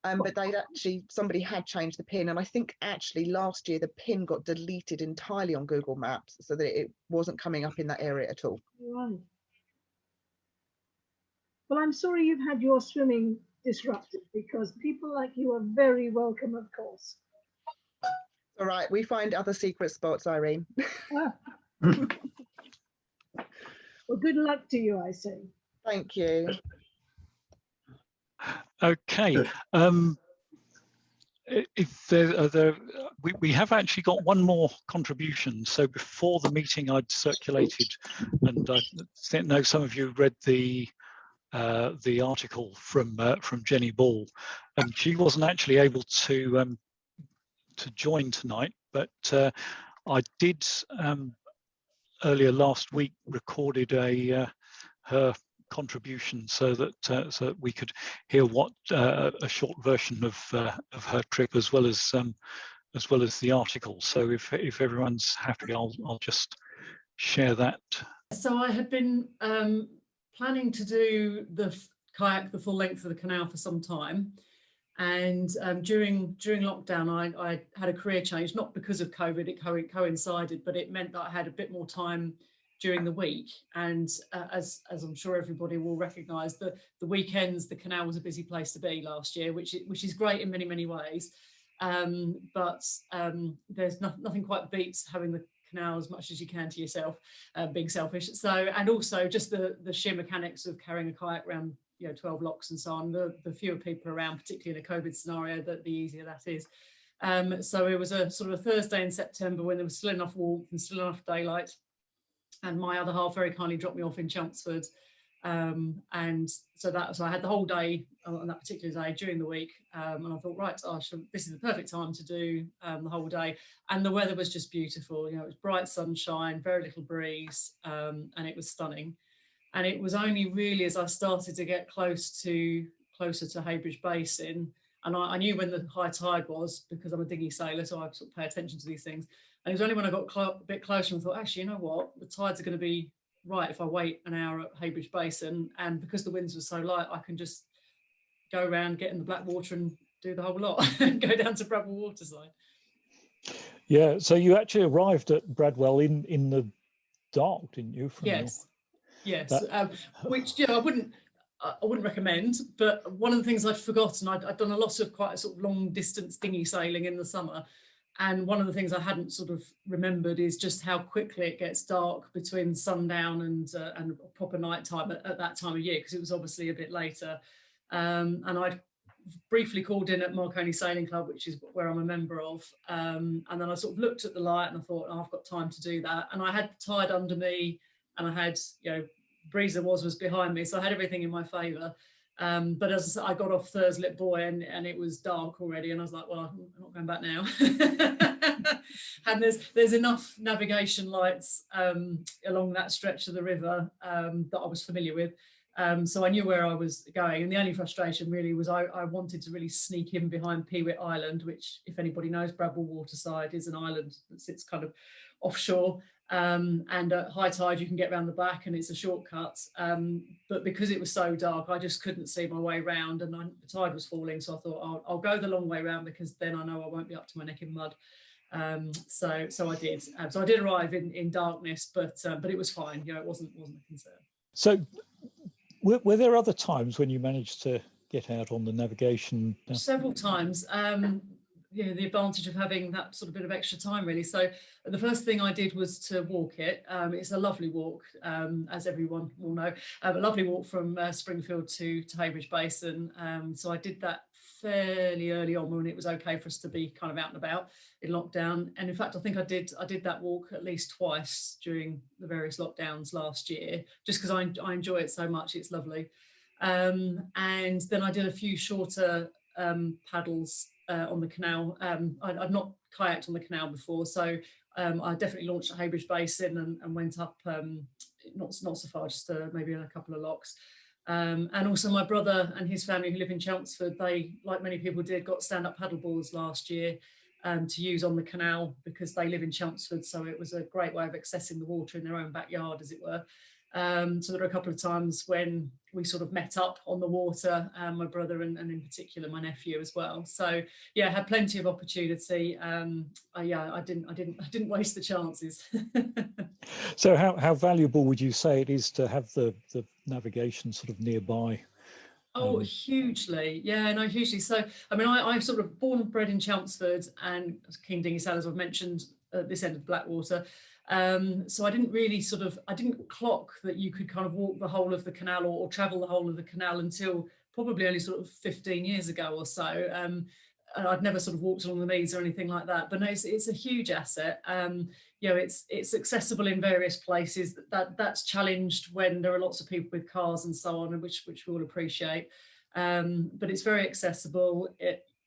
But somebody had changed the pin, and I think actually last year the pin got deleted entirely on Google Maps so that it wasn't coming up in that area at all. Right. Well, I'm sorry you've had your swimming disrupted, because people like you are very welcome, of course. All right, we find other secret spots, Irene. Ah. Well, good luck to you, I say. Thank you. Okay. If we have actually got one more contribution. So before the meeting, I'd circulated, and I know some of you read the article from Jenny Ball, and she wasn't actually able to join tonight, but I did earlier last week recorded her contribution so that we could hear what a short version of her trip as well as the article. So if everyone's happy, I'll just share that. So I had been planning to do the kayak the full length of the canal for some time, and during lockdown I had a career change, not because of COVID, it coincided, but it meant that I had a bit more time during the week, and as I'm sure everybody will recognise, the weekends the canal was a busy place to be last year, which is great in many ways, but there's nothing quite beats having the canal as much as you can to yourself, being selfish. So, and also just the sheer mechanics of carrying a kayak around 12 locks and so on, the fewer people around, particularly in a COVID scenario, the easier that is. So it was a sort of a Thursday in September when there was still enough warmth and still enough daylight, and my other half very kindly dropped me off in Chelmsford, and so I had the whole day on that particular day during the week, and I thought, right, this is the perfect time to do the whole day, and the weather was just beautiful. It was bright sunshine, very little breeze, and it was stunning. And it was only really as I started to get closer to Heybridge Basin, and I knew when the high tide was because I'm a dinghy sailor, so I sort of pay attention to these things. And it was only when I got a bit closer and thought, actually, you know what, the tides are going to be right if I wait an hour at Heybridge Basin, and because the winds were so light, I can just go around, get in the Blackwater and do the whole lot and go down to Bradwell Waterside. Yeah, so you actually arrived at Bradwell in the dark, didn't you? Yes. Which I wouldn't recommend, but one of the things I'd forgotten, I'd done a lot of quite a sort of long distance dinghy sailing in the summer, and one of the things I hadn't sort of remembered is just how quickly it gets dark between sundown and proper night time at that time of year, because it was obviously a bit later, and I'd briefly called in at Marconi Sailing Club, which is where I'm a member of, and then I sort of looked at the light and I thought, I've got time to do that, and I had the tide under me, and I had, breeze there was behind me, so I had everything in my favour. But as I got off Thurslip Buoy and it was dark already, and I was like, well, I'm not going back now. And there's enough navigation lights along that stretch of the river that I was familiar with. So I knew where I was going, and the only frustration really was I wanted to really sneak in behind Peewit Island, which, if anybody knows, Bradwell Waterside is an island that sits kind of offshore. And at high tide you can get around the back and it's a shortcut, but because it was so dark I just couldn't see my way round, and the tide was falling, so I thought I'll go the long way round because then I know I won't be up to my neck in mud. So I did. So I did arrive in darkness, but it was fine. It wasn't a concern. So were there other times when you managed to get out on the navigation? Several times. The advantage of having that sort of bit of extra time, really. So the first thing I did was to walk it. It's a lovely walk, as everyone will know, a lovely walk from Springfield to Heybridge Basin. So I did that fairly early on when it was okay for us to be kind of out and about in lockdown. And in fact, I think I did that walk at least twice during the various lockdowns last year, just because I enjoy it so much. It's lovely. And then I did a few shorter paddles on the canal. I'd not kayaked on the canal before, so I definitely launched at Heybridge Basin and went up, not so far, just maybe a couple of locks. And also my brother and his family who live in Chelmsford, they, like many people did, got stand-up paddle boards last year to use on the canal because they live in Chelmsford, so it was a great way of accessing the water in their own backyard, as it were. So there were a couple of times when we sort of met up on the water, my brother and in particular my nephew as well. So yeah, had plenty of opportunity. Yeah, I didn't waste the chances. So how valuable would you say it is to have the navigation sort of nearby? Oh, hugely. Yeah, no, hugely. So, I mean, I sort of born and bred in Chelmsford and King Dinghy-Sal, as I've mentioned, at this end of Blackwater. So I didn't really I didn't clock that you could kind of walk the whole of the canal or travel the whole of the canal until probably only sort of 15 years ago or so. And I'd never sort of walked along the Meads or anything like that, but no, it's a huge asset. You know, it's accessible in various places. That's challenged when there are lots of people with cars and so on, which we all appreciate. But it's very accessible.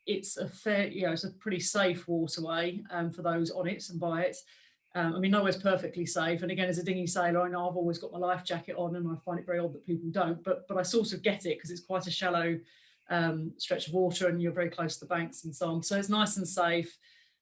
It's a fair, you know, it's a pretty safe waterway for those on it and by it. I mean, nowhere's perfectly safe. And again, as a dinghy sailor, I know I've always got my life jacket on, and I find it very odd that people don't. But I sort of get it because it's quite a shallow stretch of water, and you're very close to the banks and so on. So it's nice and safe.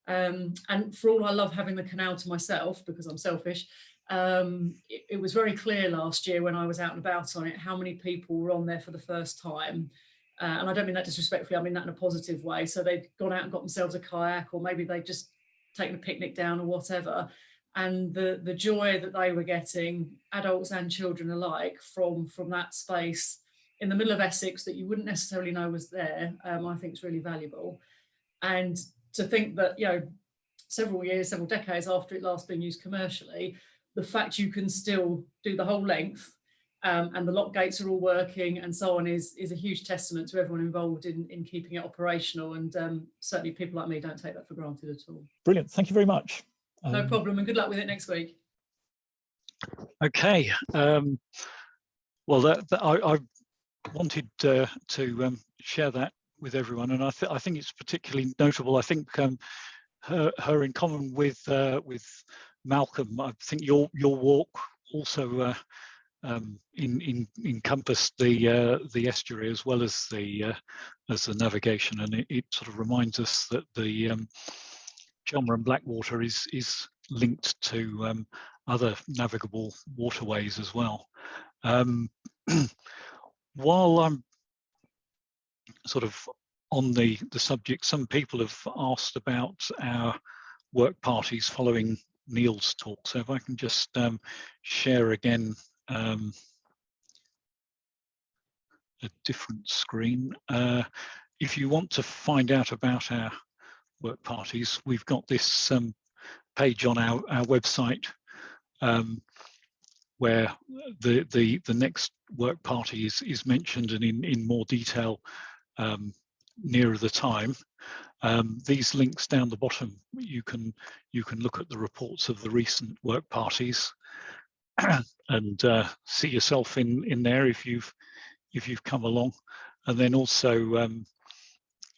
And for all I love having the canal to myself, because I'm selfish, it was very clear last year when I was out and about on it how many people were on there for the first time. And I don't mean that disrespectfully, I mean that in a positive way. So they'd gone out and got themselves a kayak, or maybe they'd just taken a picnic down or whatever. And the joy that they were getting, adults and children alike, from that space in the middle of Essex that you wouldn't necessarily know was there, I think is really valuable. And to think that, you know, several decades after it last being used commercially, the fact you can still do the whole length and the lock gates are all working and so on is a huge testament to everyone involved in keeping it operational. And certainly people like me don't take that for granted at all. Brilliant. Thank you very much. No problem, and good luck with it next week. Okay. Well, I wanted to share that with everyone, and I think it's particularly notable. I think her in common with Malcolm, I think your walk also encompassed the estuary as well as the navigation, and it sort of reminds us that the Chelmer and Blackwater is linked to other navigable waterways as well. While I'm sort of on the subject, some people have asked about our work parties following Neil's talk. So if I can just share again a different screen. If you want to find out about our work parties, we've got this page on our website where the next work party is mentioned and in more detail nearer the time. These links down the bottom, you can look at the reports of the recent work parties and see yourself in there if you've come along. And then also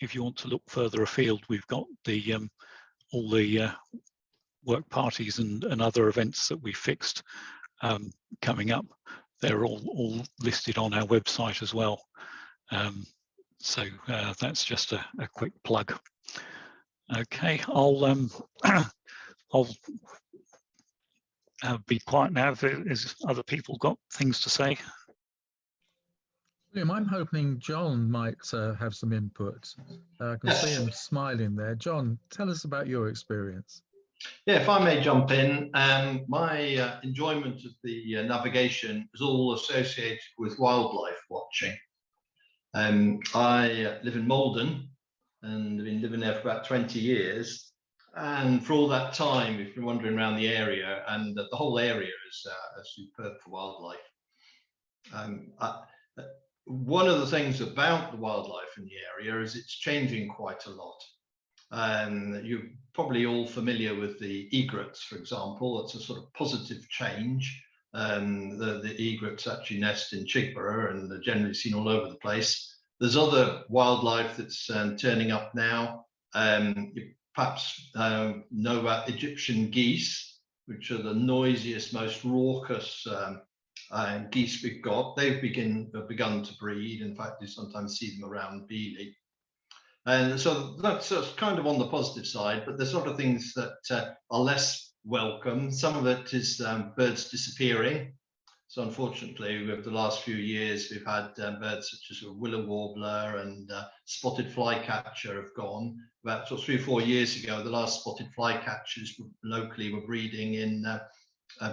if you want to look further afield, we've got the all the work parties and other events that we fixed coming up. They're all listed on our website as well. So that's just a quick plug. Okay, I'll be quiet now if other people got things to say. William, I'm hoping John might have some input. I can see him smiling there. John, tell us about your experience. Yeah, if I may jump in, my enjoyment of the navigation is all associated with wildlife watching. I live in Malden and have been living there for about 20 years. And for all that time, we've been wandering around the area, and the whole area is superb for wildlife. One of the things about the wildlife in the area is it's changing quite a lot. You're probably all familiar with the egrets, for example. It's a sort of positive change. The egrets actually nest in Chigborough and they're generally seen all over the place. There's other wildlife that's turning up now. You perhaps know about Egyptian geese, which are the noisiest, most raucous geese we've got. They've begun to breed. In fact, you sometimes see them around Beeley. And so that's kind of on the positive side, but there's sort of things that are less welcome. Some of it is birds disappearing. So unfortunately, over the last few years, we've had birds such as a willow warbler and spotted flycatcher have gone. About 3 or 4 years ago, the last spotted flycatchers locally were breeding in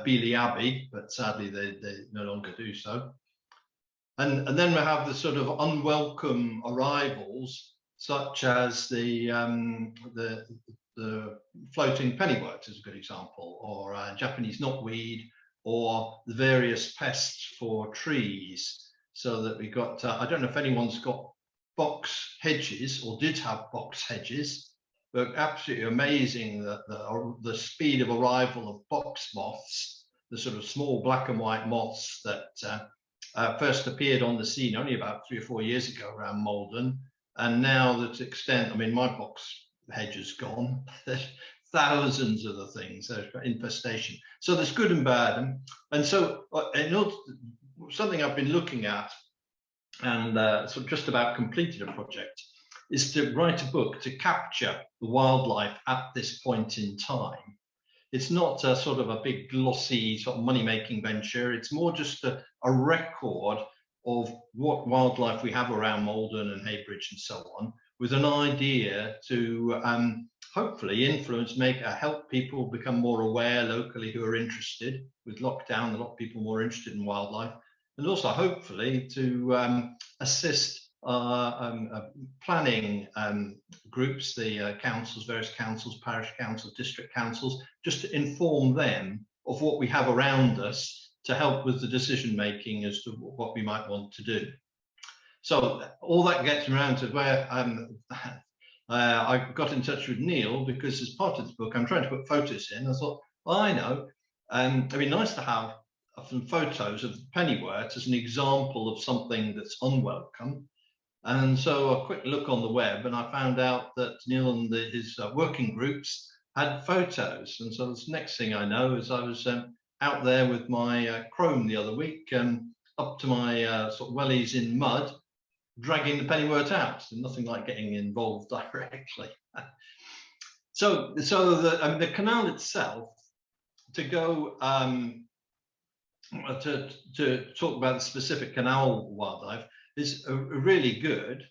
Beeley Abbey, but sadly they no longer do so. And then we have the sort of unwelcome arrivals, such as the floating pennywort is a good example, or Japanese knotweed, or the various pests for trees. So that we got, I don't know if anyone's got box hedges or did have box hedges, but absolutely amazing that the speed of arrival of box moths, the sort of small black and white moths that first appeared on the scene only about 3 or 4 years ago around Malden. And now that extent, I mean, my box hedge is gone. There's thousands of the things, there's infestation. So there's good and bad. And so something I've been looking at and sort of just about completed a project is to write a book to capture the wildlife at this point in time. It's not a sort of a big glossy sort of money-making venture. It's more just a record of what wildlife we have around Malden and Heybridge and so on, with an idea to hopefully influence, help people become more aware locally who are interested. With lockdown, a lot of people more interested in wildlife, and also hopefully to assist planning groups, the councils, various councils, parish councils, district councils, just to inform them of what we have around us to help with the decision making as to what we might want to do. So all that gets around to where I got in touch with Neil, because as part of the book, I'm trying to put photos in. I thought, well, I know, it'd be nice to have some photos of the pennywort as an example of something that's unwelcome. And so a quick look on the web, and I found out that Neil and his working groups had photos. And so the next thing I know is I was out there with my Chrome the other week, up to my sort of wellies in mud, dragging the pennywort out. So nothing like getting involved directly. So the canal itself, to go to talk about the specific canal wildlife, is really good.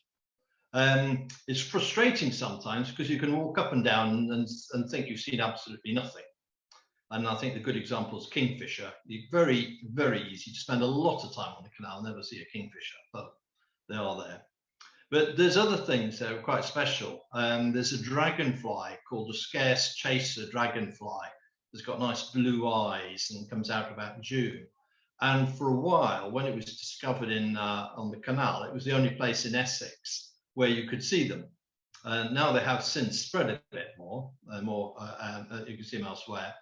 It's frustrating sometimes because you can walk up and down and think you've seen absolutely nothing. And I think the good example is kingfisher. Very, very easy to spend a lot of time on the canal and never see a kingfisher, but they are there. But there's other things that are quite special. There's a dragonfly called the scarce chaser dragonfly. It's got nice blue eyes and comes out about June. And for a while, when it was discovered on the canal, it was the only place in Essex where you could see them. Now they have since spread a bit more. You can see them elsewhere.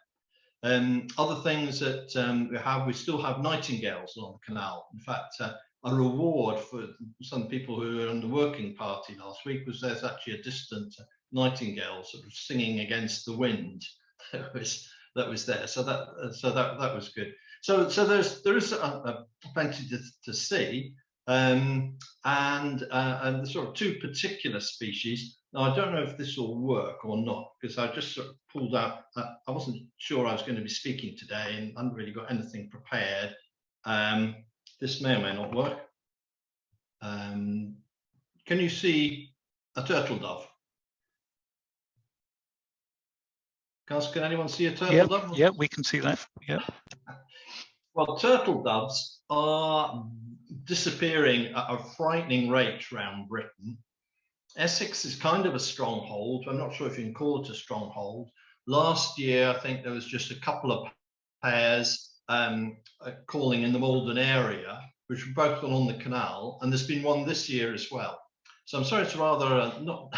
Other things that we still have nightingales along the canal. In fact, a reward for some people who were on the working party last week was there's actually a distant nightingale sort of singing against the wind that was there. So that was good. So there is plenty to see, and there's sort of 2 particular species. Now I don't know if this will work or not, because I just sort of pulled out. I wasn't sure I was going to be speaking today, and I hadn't really got anything prepared. This may or may not work. Can you see a turtle dove? Can anyone see a turtle dove? Yeah, we can see that. Yeah. Well, turtle doves are disappearing at a frightening rate around Britain. Essex is kind of a stronghold. I'm not sure if you can call it a stronghold. Last year, I think there was just a couple of pairs calling in the Malden area, which were both on the canal, and there's been one this year as well. So I'm sorry, it's rather not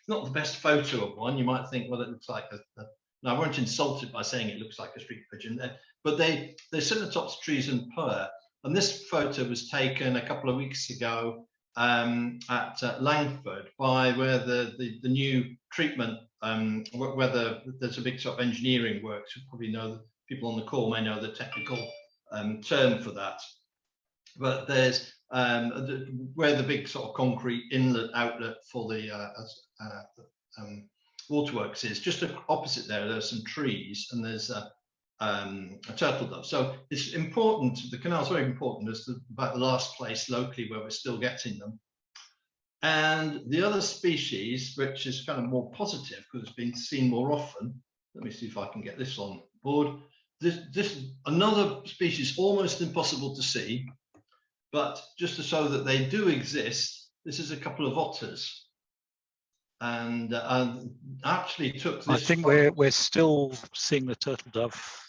the best photo of one. You might think, well, it looks like no, I won't insult it by saying it looks like a street pigeon, but they sit on the tops of trees and purr. And this photo was taken a couple of weeks ago at Langford by where the new treatment, whether there's a big sort of engineering works. You probably know, people on the call may know the technical term for that. But there's where the big sort of concrete inlet outlet for the waterworks is, just opposite there. There's some trees and there's a turtle dove. So it's important. The canal is very important as about the last place locally where we're still getting them. And the other species, which is kind of more positive because it's been seen more often. Let me see if I can get this on board. This another species almost impossible to see, but just to show that they do exist, this is a couple of otters. And actually took this. I think we're still seeing the turtle dove.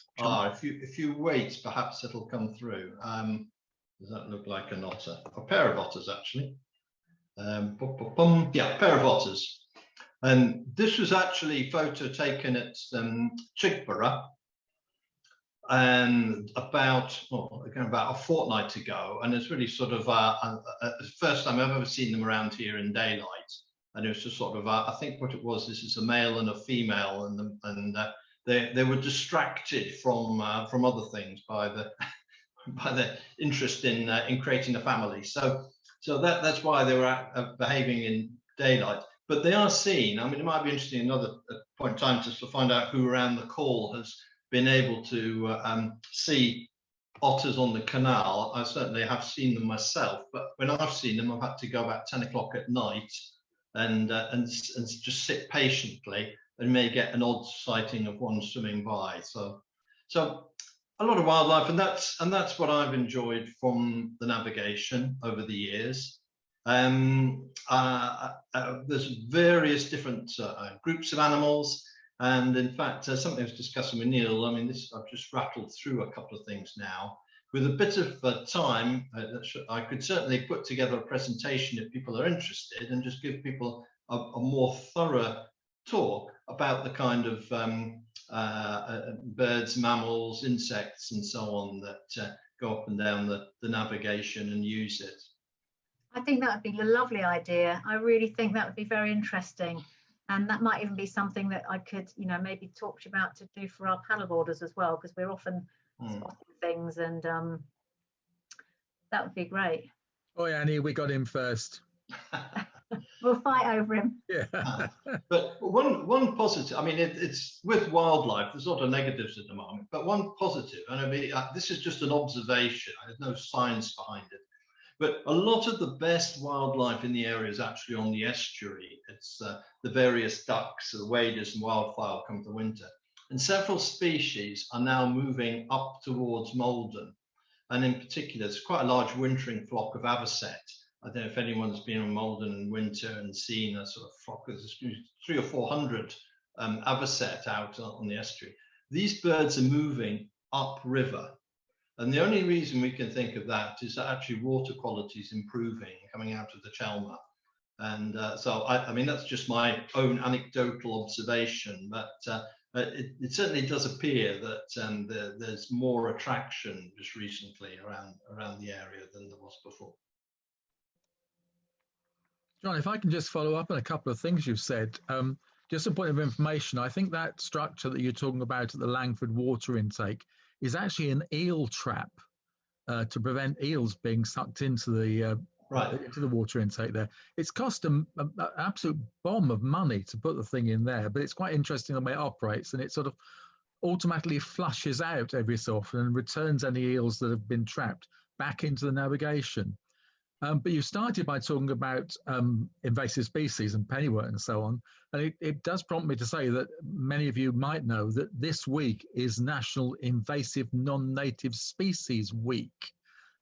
If you wait, perhaps it'll come through. Does that look like an otter? A pair of otters, actually. Yeah, a pair of otters. And this was actually a photo taken at Chigborough, and about a fortnight ago, and it's really sort of the first time I've ever seen them around here in daylight. And it was just sort of I think what it was, this is a male and a female, and they were distracted from other things by the interest in creating a family. So that's why they were behaving in daylight. But they are seen. I mean, it might be interesting another point in time just to find out who around the call has been able to see otters on the canal. I certainly have seen them myself, but when I've seen them, I've had to go about 10 o'clock at night and just sit patiently, and may get an odd sighting of one swimming by. So a lot of wildlife, and that's what I've enjoyed from the navigation over the years. There's various different groups of animals, and in fact, something I was discussing with Neil. I mean, I've just rattled through a couple of things now. With a bit of time, I could certainly put together a presentation if people are interested, and just give people a more thorough talk about the kind of birds, mammals, insects, and so on that go up and down the navigation and use it. I think that would be a lovely idea. I really think that would be very interesting. And that might even be something that I could, maybe talk to you about to do for our paddleboarders as well, because we're often spotting things, and that would be great. Oh, yeah, Annie, we got him first. We'll fight over him. Yeah. But one positive, I mean, it's with wildlife, there's a lot of negatives at the moment, but one positive, and I mean, this is just an observation, there's no science behind it, but a lot of the best wildlife in the area is actually on the estuary. It's the various ducks, the waders and wildfowl come to winter. And several species are now moving up towards Maldon. And in particular, there's quite a large wintering flock of avocet. I don't know if anyone's been on Maldon in winter and seen a sort of flock, there's 300 or 400 avocet out on the estuary. These birds are moving upriver. And the only reason we can think of that is that actually water quality is improving coming out of the Chelmer. And so, I mean, that's just my own anecdotal observation, but it certainly does appear that there's more attraction just recently around the area than there was before. John, if I can just follow up on a couple of things you've said. Just a point of information, I think that structure that you're talking about at the Langford water intake is actually an eel trap to prevent eels being sucked into the into the water intake there. It's cost an absolute bomb of money to put the thing in there, but it's quite interesting the way it operates, and it sort of automatically flushes out every so often and returns any eels that have been trapped back into the navigation. But you started by talking about invasive species and pennywort and so on. And it does prompt me to say that many of you might know that this week is National Invasive Non-Native Species Week.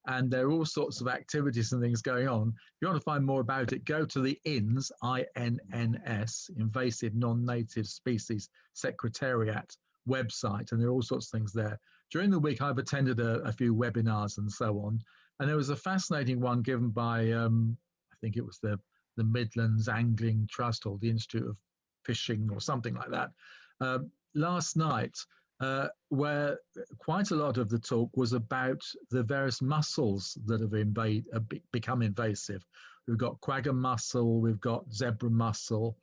And there are all sorts of activities and things going on. If you want to find more about it, go to the INS, I-N-N-S, Invasive Non-Native Species Secretariat website. And there are all sorts of things there. During the week, I've attended a few webinars and so on. And there was a fascinating one given by, I think it was the Midlands Angling Trust or the Institute of Fishing or something like that, last night, where quite a lot of the talk was about the various mussels that have become invasive. we've got quagga mussel, we've got zebra mussel.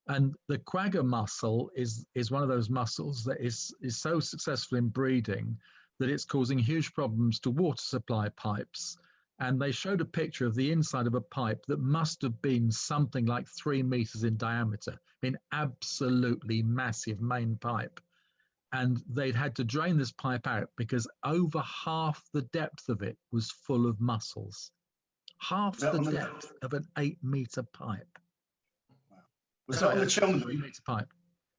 And the quagga mussel is one of those mussels that is so successful in breeding that it's causing huge problems to water supply pipes. And they showed a picture of the inside of a pipe that must have been something like 3 meters in diameter, an absolutely massive main pipe. And they'd had to drain this pipe out because over half the depth of it was full of mussels. Half the depth of an 8-meter pipe. Was that on the Chelmsford? 3-meter pipe.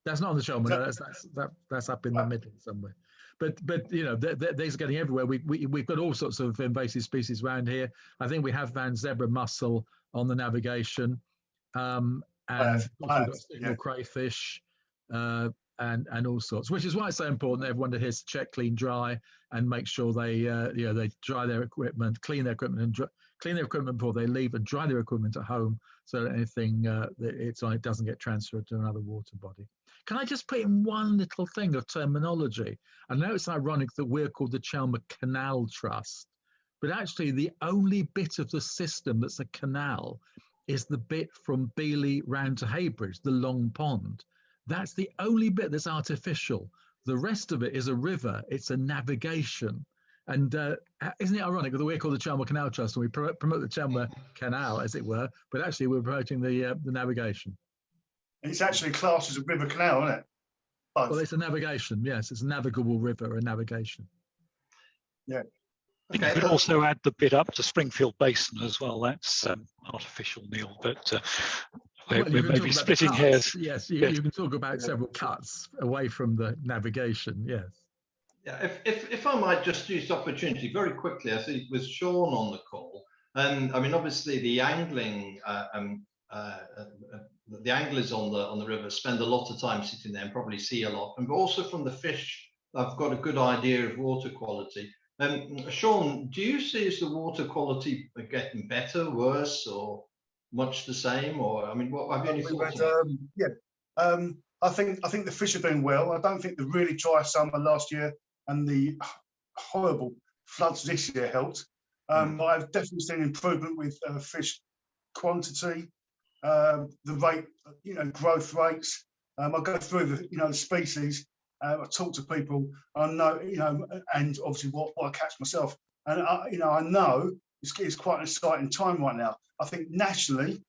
That's not on the Chelmsford. No, that's up in the Midlands somewhere. But you know, they're getting everywhere. We've got all sorts of invasive species around here. I think we have found zebra mussel on the navigation, and we've got signal crayfish, and all sorts. Which is why it's so important that everyone adheres to check, clean, dry, and make sure they they dry their equipment, clean their equipment, and clean their equipment before they leave, and dry their equipment at home so that anything it's on it doesn't get transferred to another water body. Can I just put in one little thing of terminology? I know it's ironic that we're called the Chelmer Canal Trust, but actually the only bit of the system that's a canal is the bit from Beeley round to Heybridge, the long pond. That's the only bit that's artificial. The rest of it is a river. It's a navigation. And isn't it ironic that we're called the Chelmer Canal Trust and we promote the Chelmer Canal, as it were, but actually we're promoting the navigation. It's actually classed as a river canal, isn't it? Both. Well, it's a navigation, yes. It's a navigable river, a navigation. Yeah. Okay. You could also add the bit up to Springfield Basin as well. That's artificial, Neil, but we're maybe splitting hairs. Yes, you can talk about several cuts away from the navigation, yes. Yeah, if I might just use the opportunity very quickly, I see with Sean on the call, and I mean, obviously the angling, the anglers on the river spend a lot of time sitting there and probably see a lot, and also from the fish, I've got a good idea of water quality. Sean, do you see as the water quality getting better, worse, or much the same? Or I mean, what have you any thoughts? I think the fish are doing well. I don't think the really dry summer last year and the horrible floods this year helped. But I've definitely seen improvement with fish quantity, the rate, growth rates. I go through the species. I talk to people. I know, and obviously what I catch myself. And I know it's quite an exciting time right now. I think nationally,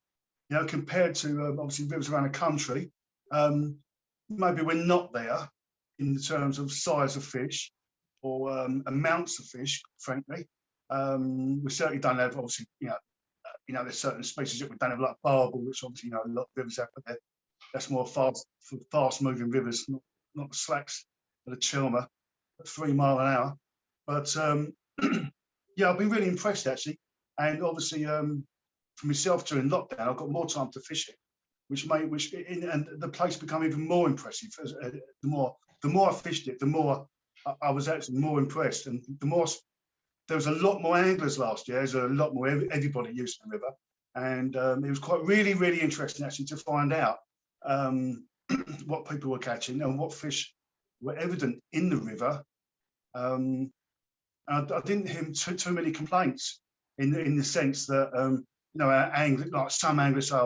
compared to obviously rivers around the country, maybe we're not there in terms of size of fish or amounts of fish, frankly. We certainly don't have, obviously, there's certain species that we don't have, like barbel, which obviously, a lot of rivers have, but that's more fast-moving rivers, not the slacks of the Chelmer at 3 miles an hour. But yeah, I've been really impressed actually, and obviously for myself during lockdown, I've got more time to fish it, and the place become even more impressive. The more I fished it, the more I was actually more impressed, and the more there was a lot more anglers last year. There's a lot more everybody using the river, and it was quite really interesting actually to find out what people were catching and what fish were evident in the river. I didn't hear too many complaints in the sense that like some anglers say,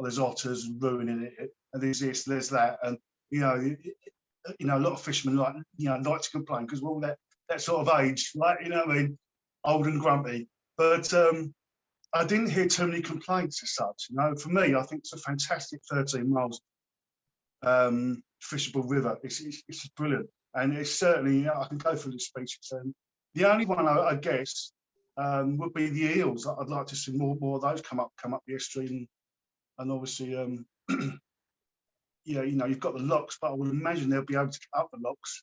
there's otters ruining it, and there's this, there's that, and a lot of fishermen like to complain because we're all that sort of age, like old and grumpy. But I didn't hear too many complaints as such. For me, I think it's a fantastic 13 miles fishable river. It's brilliant, and it's certainly I can go through the species. And the only one I guess would be the eels. I'd like to see more of those come up the estuary, and obviously you've got the locks, but I would imagine they'll be able to get up the locks.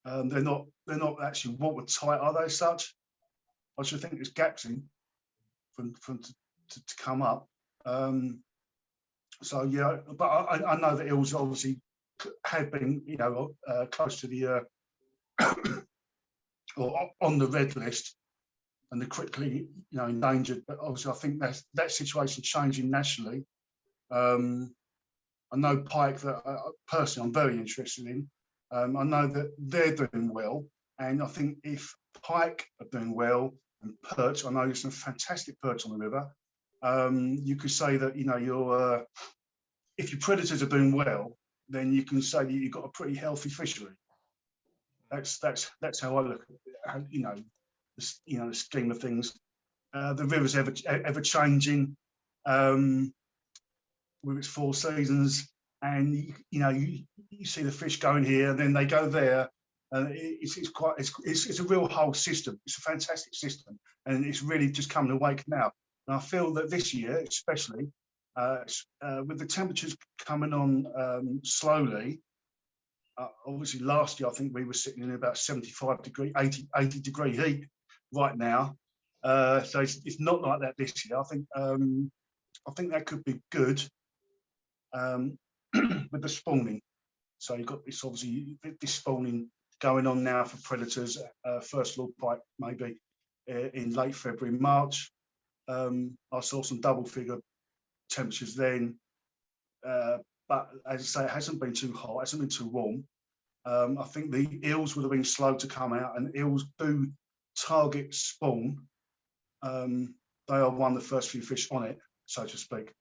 They're not actually watertight, are they? As such, I should think there's gaps in to come up. So yeah, but I know that eels obviously have been close to the or on the red list, and they're critically endangered. But obviously, I think that situation changing nationally. I know pike that personally I'm very interested in. I know that they're doing well, and I think if pike are doing well, and perch. I know there's some fantastic perch on the river. You could say that, you know, if your predators are doing well, then you can say that you've got a pretty healthy fishery. That's how I look at, you know, the scheme of things. The river's ever changing with its 4 seasons, and you know, you see the fish going here, then they go there. It's a real whole system. It's a fantastic system, and it's really just coming awake now. And I feel that this year, especially with the temperatures coming on slowly. Obviously, last year I think we were sitting in about 75 degree, 80 degree heat right now. So it's not like that this year. I think that could be good with the spawning. So you've got this, obviously this spawning going on now for predators. First lord pike maybe in late February, March. I saw some double figure temperatures then, but as I say, it hasn't been too hot, it hasn't been too warm. I think the eels would have been slow to come out, and eels do target spawn. They are one of the first few fish on it, so to speak,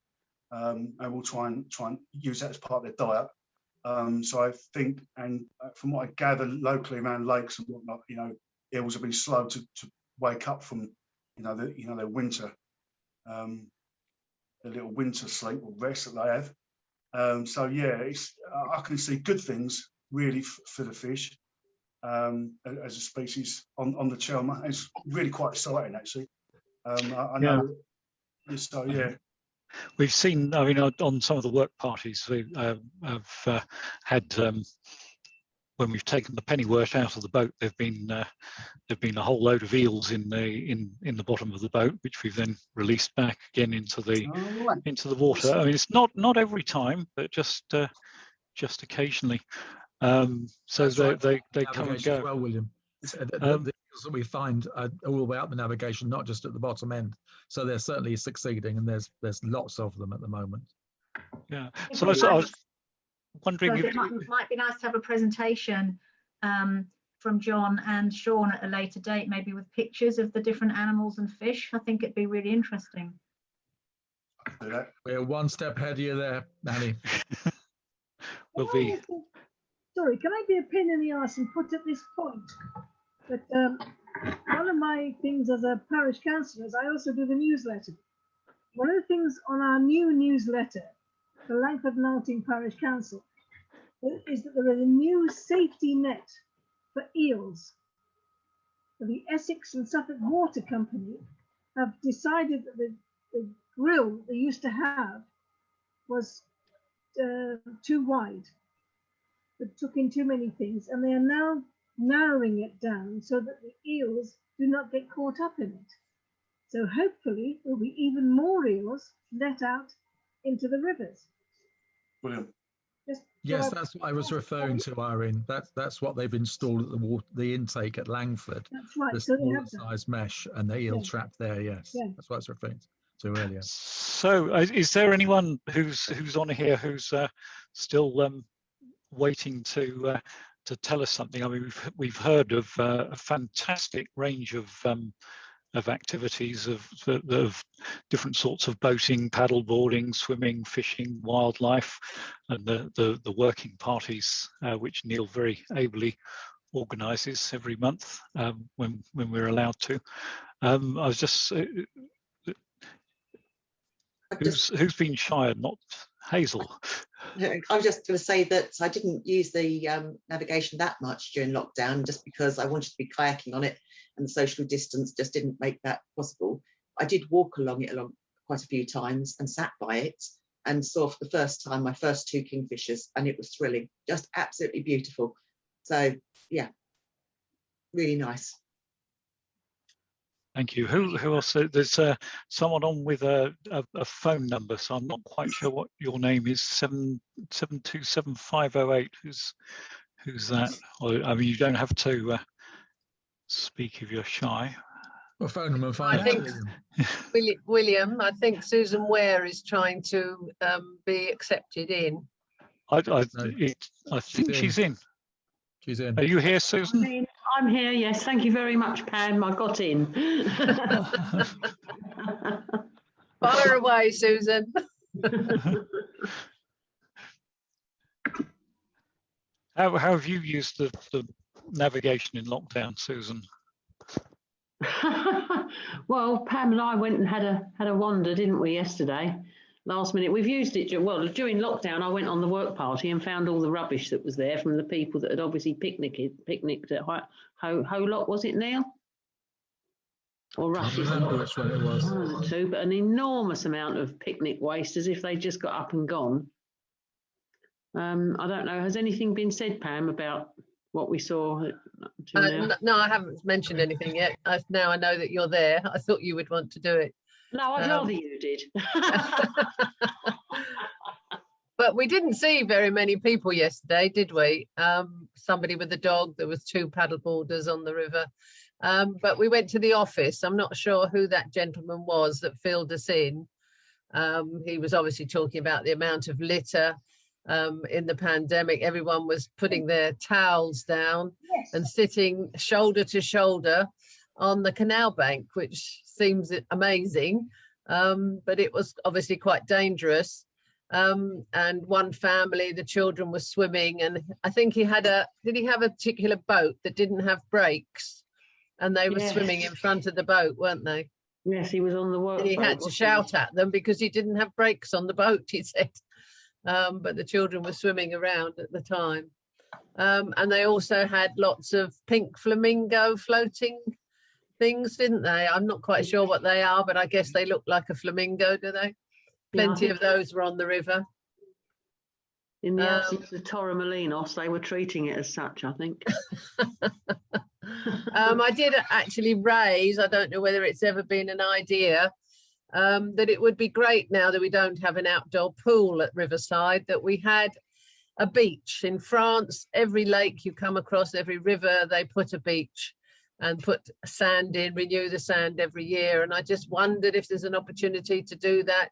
and we'll try and use that as part of their diet. So I think, and from what I gather locally around lakes and whatnot, you know, eels have been slow to wake up from, their winter, their little winter sleep or rest that they have. So yeah, I can see good things really for the fish as a species on the Chelmer. It's really quite exciting, actually. I know. Yeah. So yeah. We've seen, I mean, on some of the work parties we have had, when we've taken the pennywort out of the boat, there've been a whole load of eels in the bottom of the boat, which we've then released back again into the water. I mean, it's not every time, but just occasionally. So they come and go. Well, William. The eels that we find are all about the navigation, not just at the bottom end. So they're certainly succeeding, and there's lots of them at the moment. Yeah. So I was wondering if it might be nice to have a presentation from John and Sean at a later date, maybe with pictures of the different animals and fish. I think it'd be really interesting. We're one step ahead of you there, Nanny. We'll be. Sorry, can I be a pain in the arse and put at this point that one of my things as a parish councillor is I also do the newsletter. One of the things on our new newsletter, the Langford and Alting Parish Council, is that there is a new safety net for eels. The Essex and Suffolk Water Company have decided that the grill they used to have was too wide. It took in too many things, and they are now narrowing it down so that the eels do not get caught up in it. So hopefully there'll be even more eels let out into the rivers. Brilliant. Yes, that's what I was referring to, Irene. That's what they've installed at the intake at Langford. That's right. The so smaller size mesh and the eel trap there. Yes, that's what I was referring to earlier. So, is there anyone who's on here who's still waiting to tell us something? I mean, we've heard of a fantastic range of activities of different sorts of boating, paddle boarding, swimming, fishing, wildlife, and the working parties which Neil very ably organises every month when we're allowed to. I was just who's been shy and not Hazel? I was just going to say that I didn't use the navigation that much during lockdown, just because I wanted to be kayaking on it, and the social distance just didn't make that possible. I did walk along it quite a few times and sat by it and saw for the first time my first 2 kingfishers, and it was thrilling, just absolutely beautiful. So yeah, really nice. Thank you. Who else? There's someone on with a phone number, so I'm not quite sure what your name is. 7277508. Who's that? I mean, you don't have to speak if you're shy. Well, phone number 5. I think William. I think Susan Ware is trying to be accepted in. I think she's in. She's in. Are you here, Susan? I mean, I'm here. Yes, thank you very much, Pam. I got in. Fire away, Susan. How have you used the navigation in lockdown, Susan? Well, Pam and I went and had a wander, didn't we, yesterday? Last minute. We've used it, well, during lockdown, I went on the work party and found all the rubbish that was there from the people that had obviously picnicked at Holock, was it, Neil? Or I Rush's? remember which one it was. One of the two, but an enormous amount of picnic waste, as if they just got up and gone. I don't know, has anything been said, Pam, about what we saw? No, I haven't mentioned anything yet. Now I know that you're there. I thought you would want to do it. No, I'd rather you did. But we didn't see very many people yesterday, did we? Somebody with a dog. There was 2 paddleboarders on the river. But we went to the office. I'm not sure who that gentleman was that filled us in. He was obviously talking about the amount of litter in the pandemic. Everyone was putting their towels down and sitting shoulder to shoulder on the canal bank, which seems amazing, but it was obviously quite dangerous. And one family, the children were swimming, and I think did he have a particular boat that didn't have brakes, and they were swimming in front of the boat, weren't they? Yes, he was on the work. And he had to shout at them because he didn't have brakes on the boat, he said. But the children were swimming around at the time. And they also had lots of pink flamingo floating things, didn't they? I'm not quite sure what they are, but I guess they look like a flamingo, do they? Plenty of those were on the river. In the absence of Torremolinos, they were treating it as such, I think. I did actually raise, I don't know whether it's ever been an idea, that it would be great now that we don't have an outdoor pool at Riverside, that we had a beach. In France, every lake you come across, every river, they put a beach and put sand in, renew the sand every year. And I just wondered if there's an opportunity to do that,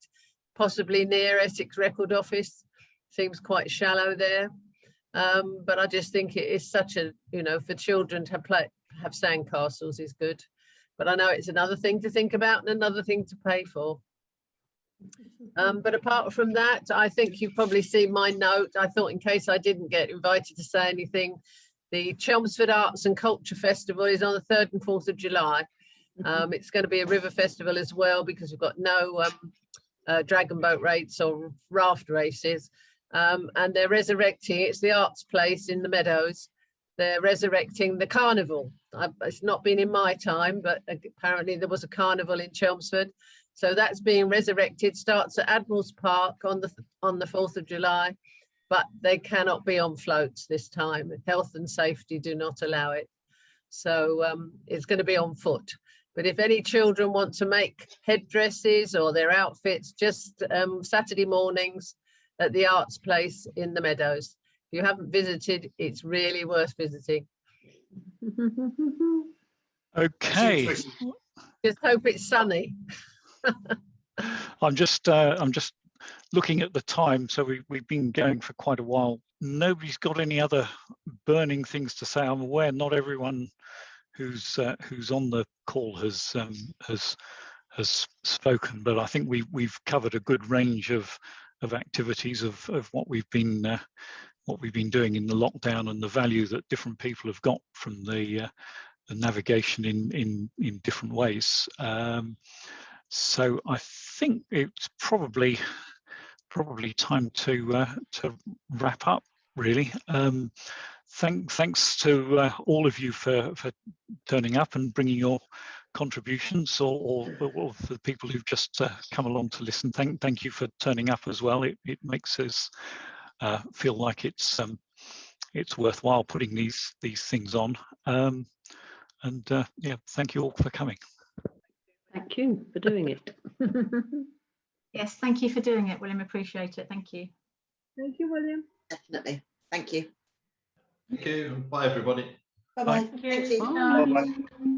possibly near Essex Record Office. Seems quite shallow there. But I just think it is such a, for children to have sand castles is good. But I know it's another thing to think about and another thing to pay for. But apart from that, I think you've probably seen my note. I thought in case I didn't get invited to say anything, the Chelmsford Arts and Culture Festival is on the 3rd and 4th of July. It's going to be a river festival as well, because we've got no dragon boat races or raft races. And they're resurrecting, it's the Arts Place in the Meadows. They're resurrecting the carnival. It's not been in my time, but apparently there was a carnival in Chelmsford. So that's being resurrected, starts at Admiral's Park on the 4th of July, but they cannot be on floats this time. Health and safety do not allow it. So it's going to be on foot. But if any children want to make headdresses or their outfits, just Saturday mornings at the Arts Place in the Meadows. If you haven't visited, it's really worth visiting. Okay. Just hope it's sunny. I'm just looking at the time, so we've been going for quite a while. Nobody's got any other burning things to say. I'm aware not everyone who's on the call has spoken, but I think we've covered a good range of activities of what we've been doing in the lockdown and the value that different people have got from the navigation in different ways. So I think it's probably time to wrap up, really. Thanks to all of you for turning up and bringing your contributions, or for the people who've just come along to listen. Thank you for turning up as well. It makes us feel like it's worthwhile putting these things on. Yeah, thank you all for coming. Thank you for doing it. Yes, thank you for doing it, William. Appreciate it. Thank you. Thank you, William. Definitely. Thank you. Thank you. Bye, everybody. Bye-bye. Thank you. Thank you. Bye.